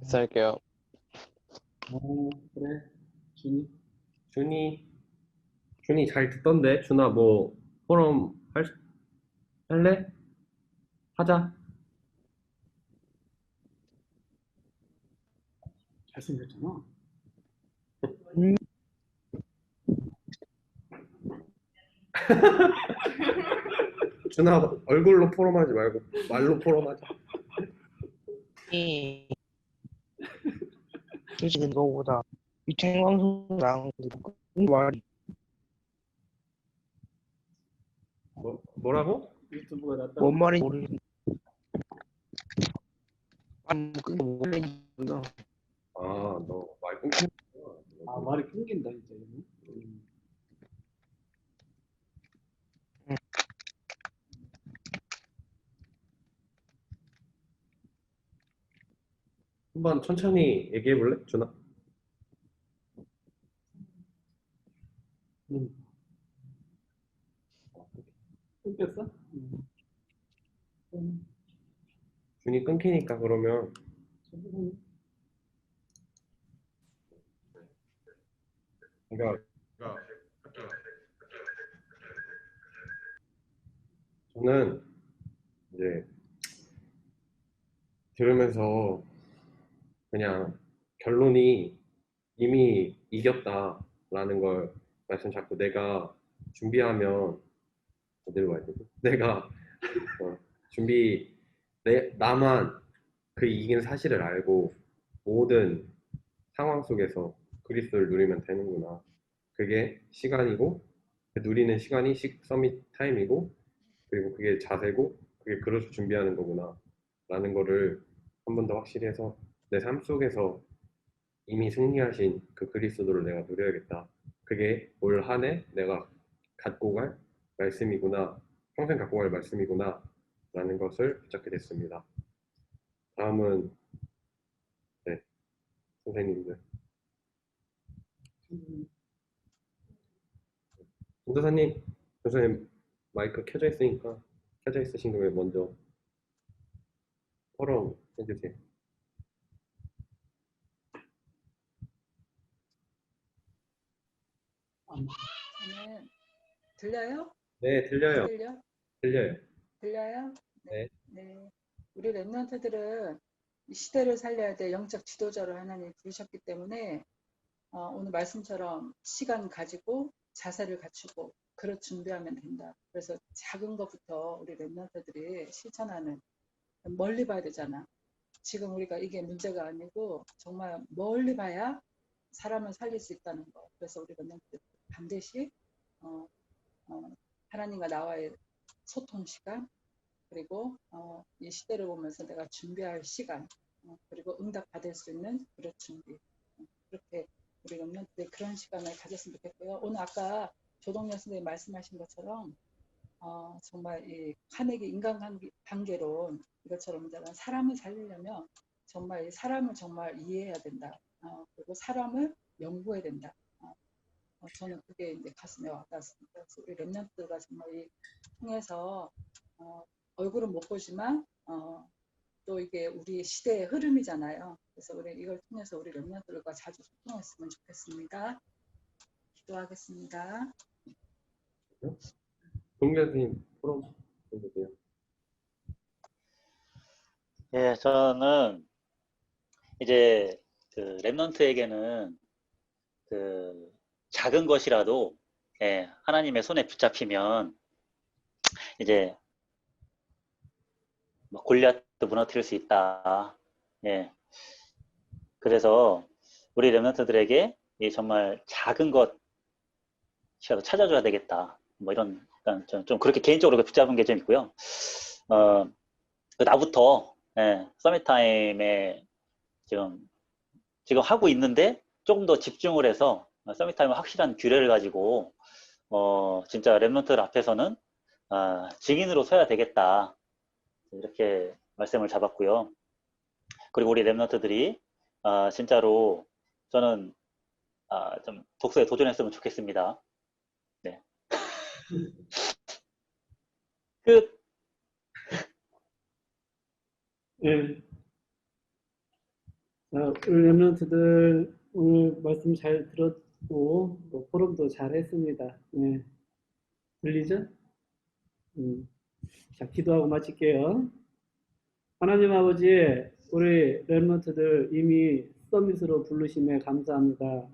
S 할게요. 그래. 준이. 준이 잘 듣던데? 준아 뭐 포럼 할래? 하자. 잘생겼잖아. 준아 얼굴로 포럼하지 말고 말로 포럼하자. 솔직히 그거보다 유튜브 방송 나온 말이 뭐라고? 유튜브가 낫다. 뭔 말인지 모르겠는데. 아니 그게 모르겠는데. 아, 너 말 끊기는 아, 말이 끊긴다, 이제. 한번 천천히 얘기해 볼래? 준아? 끊겼어? 준이 끊기니까 그러면 그러니까 저는 이제 들으면서 그냥 결론이 이미 이겼다라는 걸 말씀 자꾸 내가 준비하면 어디로 가야 되지? 내가 나만 그 이긴 사실을 알고 모든 상황 속에서 그리스도를 누리면 되는구나. 그게 시간이고 그 누리는 시간이 서밋 타임이고 그리고 그게 자세고 그게 그릇을 준비하는 거구나 라는 거를 한 번 더 확실히 해서 내 삶 속에서 이미 승리하신 그 그리스도를 내가 누려야겠다. 그게 올 한 해 내가 갖고 갈 말씀이구나. 평생 갖고 갈 말씀이구나 라는 것을 붙잡게 됐습니다. 다음은 네, 선생님들. 전도사님, 선생님 마이크 켜져 있으니까 켜져 있으신 거에 먼저 포럼 해주세요. 저는 들려요? 네, 들려요. 들려? 들려요. 들려요? 네. 네. 우리 랩런트들은 이 시대를 살려야 돼 영적 지도자로 하나님 부르셨기 때문에 오늘 말씀처럼 시간 가지고 자세를 갖추고 그릇 준비하면 된다. 그래서 작은 것부터 우리 랩런트들이 실천하는 멀리 봐야 되잖아. 지금 우리가 이게 문제가 아니고 정말 멀리 봐야 사람을 살릴 수 있다는 거. 그래서 우리 랩런트들 반드시 하나님과 나와의 소통 시간 그리고 이 시대를 보면서 내가 준비할 시간 그리고 응답 받을 수 있는 그릇 준비 그렇게 우리 랩런트들 그런 시간을 가졌으면 좋겠고요. 오늘 아까 조동현 선생님 말씀하신 것처럼 정말 이 카네기 인간관계론 이것처럼 사람을 살리려면 정말 이 사람을 정말 이해해야 된다. 그리고 사람을 연구해야 된다. 저는 그게 이제 가슴에 와닿았습니다. 그래서 우리 랩런트가 정말 이 통해서 얼굴은 못 보지만 또 이게 우리 시대의 흐름이잖아요. 그래서 우리 이걸 통해서 우리 랩런트들과 자주 소통했으면 좋겠습니다. 기도하겠습니다. 동료님 포럼 해주세요. 예, 저는 이제 그 랩넌트에게는 그 작은 것이라도 예, 하나님의 손에 붙잡히면 이제 뭐 골리앗도 무너뜨릴 수 있다. 예. 그래서 우리 렘넌트들에게 이 정말 작은 것이라도 찾아줘야 되겠다. 뭐 이런 약간 좀 그렇게 개인적으로 붙잡은 게 좀 있고요. 나부터 예, 서밋 타임에 지금 하고 있는데 조금 더 집중을 해서 서밋 타임은 확실한 규례를 가지고 진짜 렘넌트들 앞에서는 증인으로 서야 되겠다. 이렇게 말씀을 잡았고요. 그리고 우리 렘넌트들이 진짜로 저는 좀 독서에 도전했으면 좋겠습니다. 네. 끝. 네. 우리 렘넌트들 오늘 말씀 잘 들었고 또 포럼도 잘 했습니다. 네. 들리죠? 자, 기도하고 마칠게요. 하나님 아버지, 우리 렘넌트들 이미 서밋으로 부르심에 감사합니다.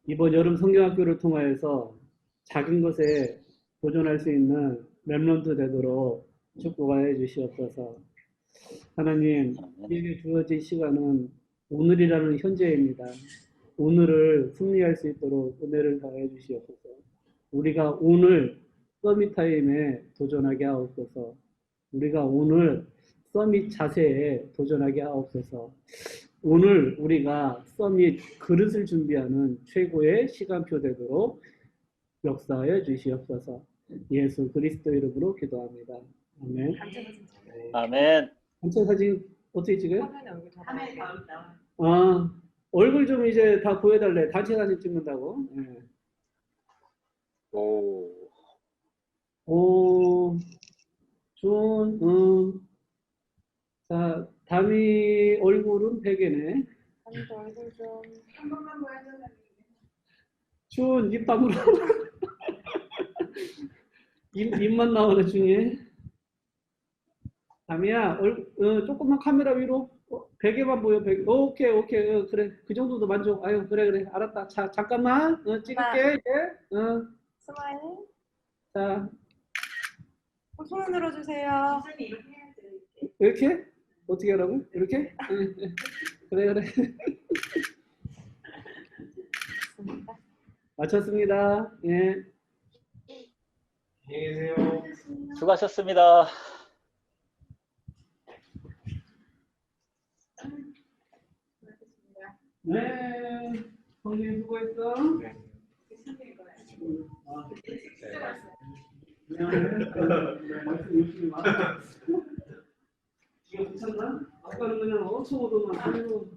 이번 여름 성경학교를 통하여서 작은 것에 도전할 수 있는 렘넌트 되도록 축복하여 주시옵소서. 하나님, 우리에게 주어진 시간은 오늘이라는 현재입니다. 오늘을 승리할 수 있도록 은혜를 더해 주시옵소서. 우리가 오늘 서밋 타임에 도전하게 하옵소서. 우리가 오늘 서밋 자세에 도전하게 하옵소서. 오늘 우리가 서밋 그릇을 준비하는 최고의 시간표 되도록 역사하여 주시옵소서. 예수 그리스도 이름으로 기도합니다. 아멘. 아멘. 단체 사진 어떻게 찍어요? 화면에 얼굴 나와요. 얼굴 좀 이제 다 보여달래. 단체 사진 찍는다고. 네. 오, 자, 담이 얼굴은 베개네. 담이도 얼굴 좀 한 번만 보여줘. 준, 입 다물어. 입만 나오네, 준이. 담이야, 조금만 카메라 위로. 베개만 보여, 베개. 오케이. 그래. 그 정도도 만족. 아유, 그래. 알았다. 자, 잠깐만. 찍을게, 이제. 스마일. 자. 손을 들어주세요. 이렇게? 어떻게 하라고? 이렇게? 그래. 마쳤습니다. 예. 안녕히 계세요. 수고하셨습니다. 네. 성진 수고했어. 네. 미안해. 말씀 열심히 말해. 이거 괜찮나? 아까는 그냥 어처구니만 하고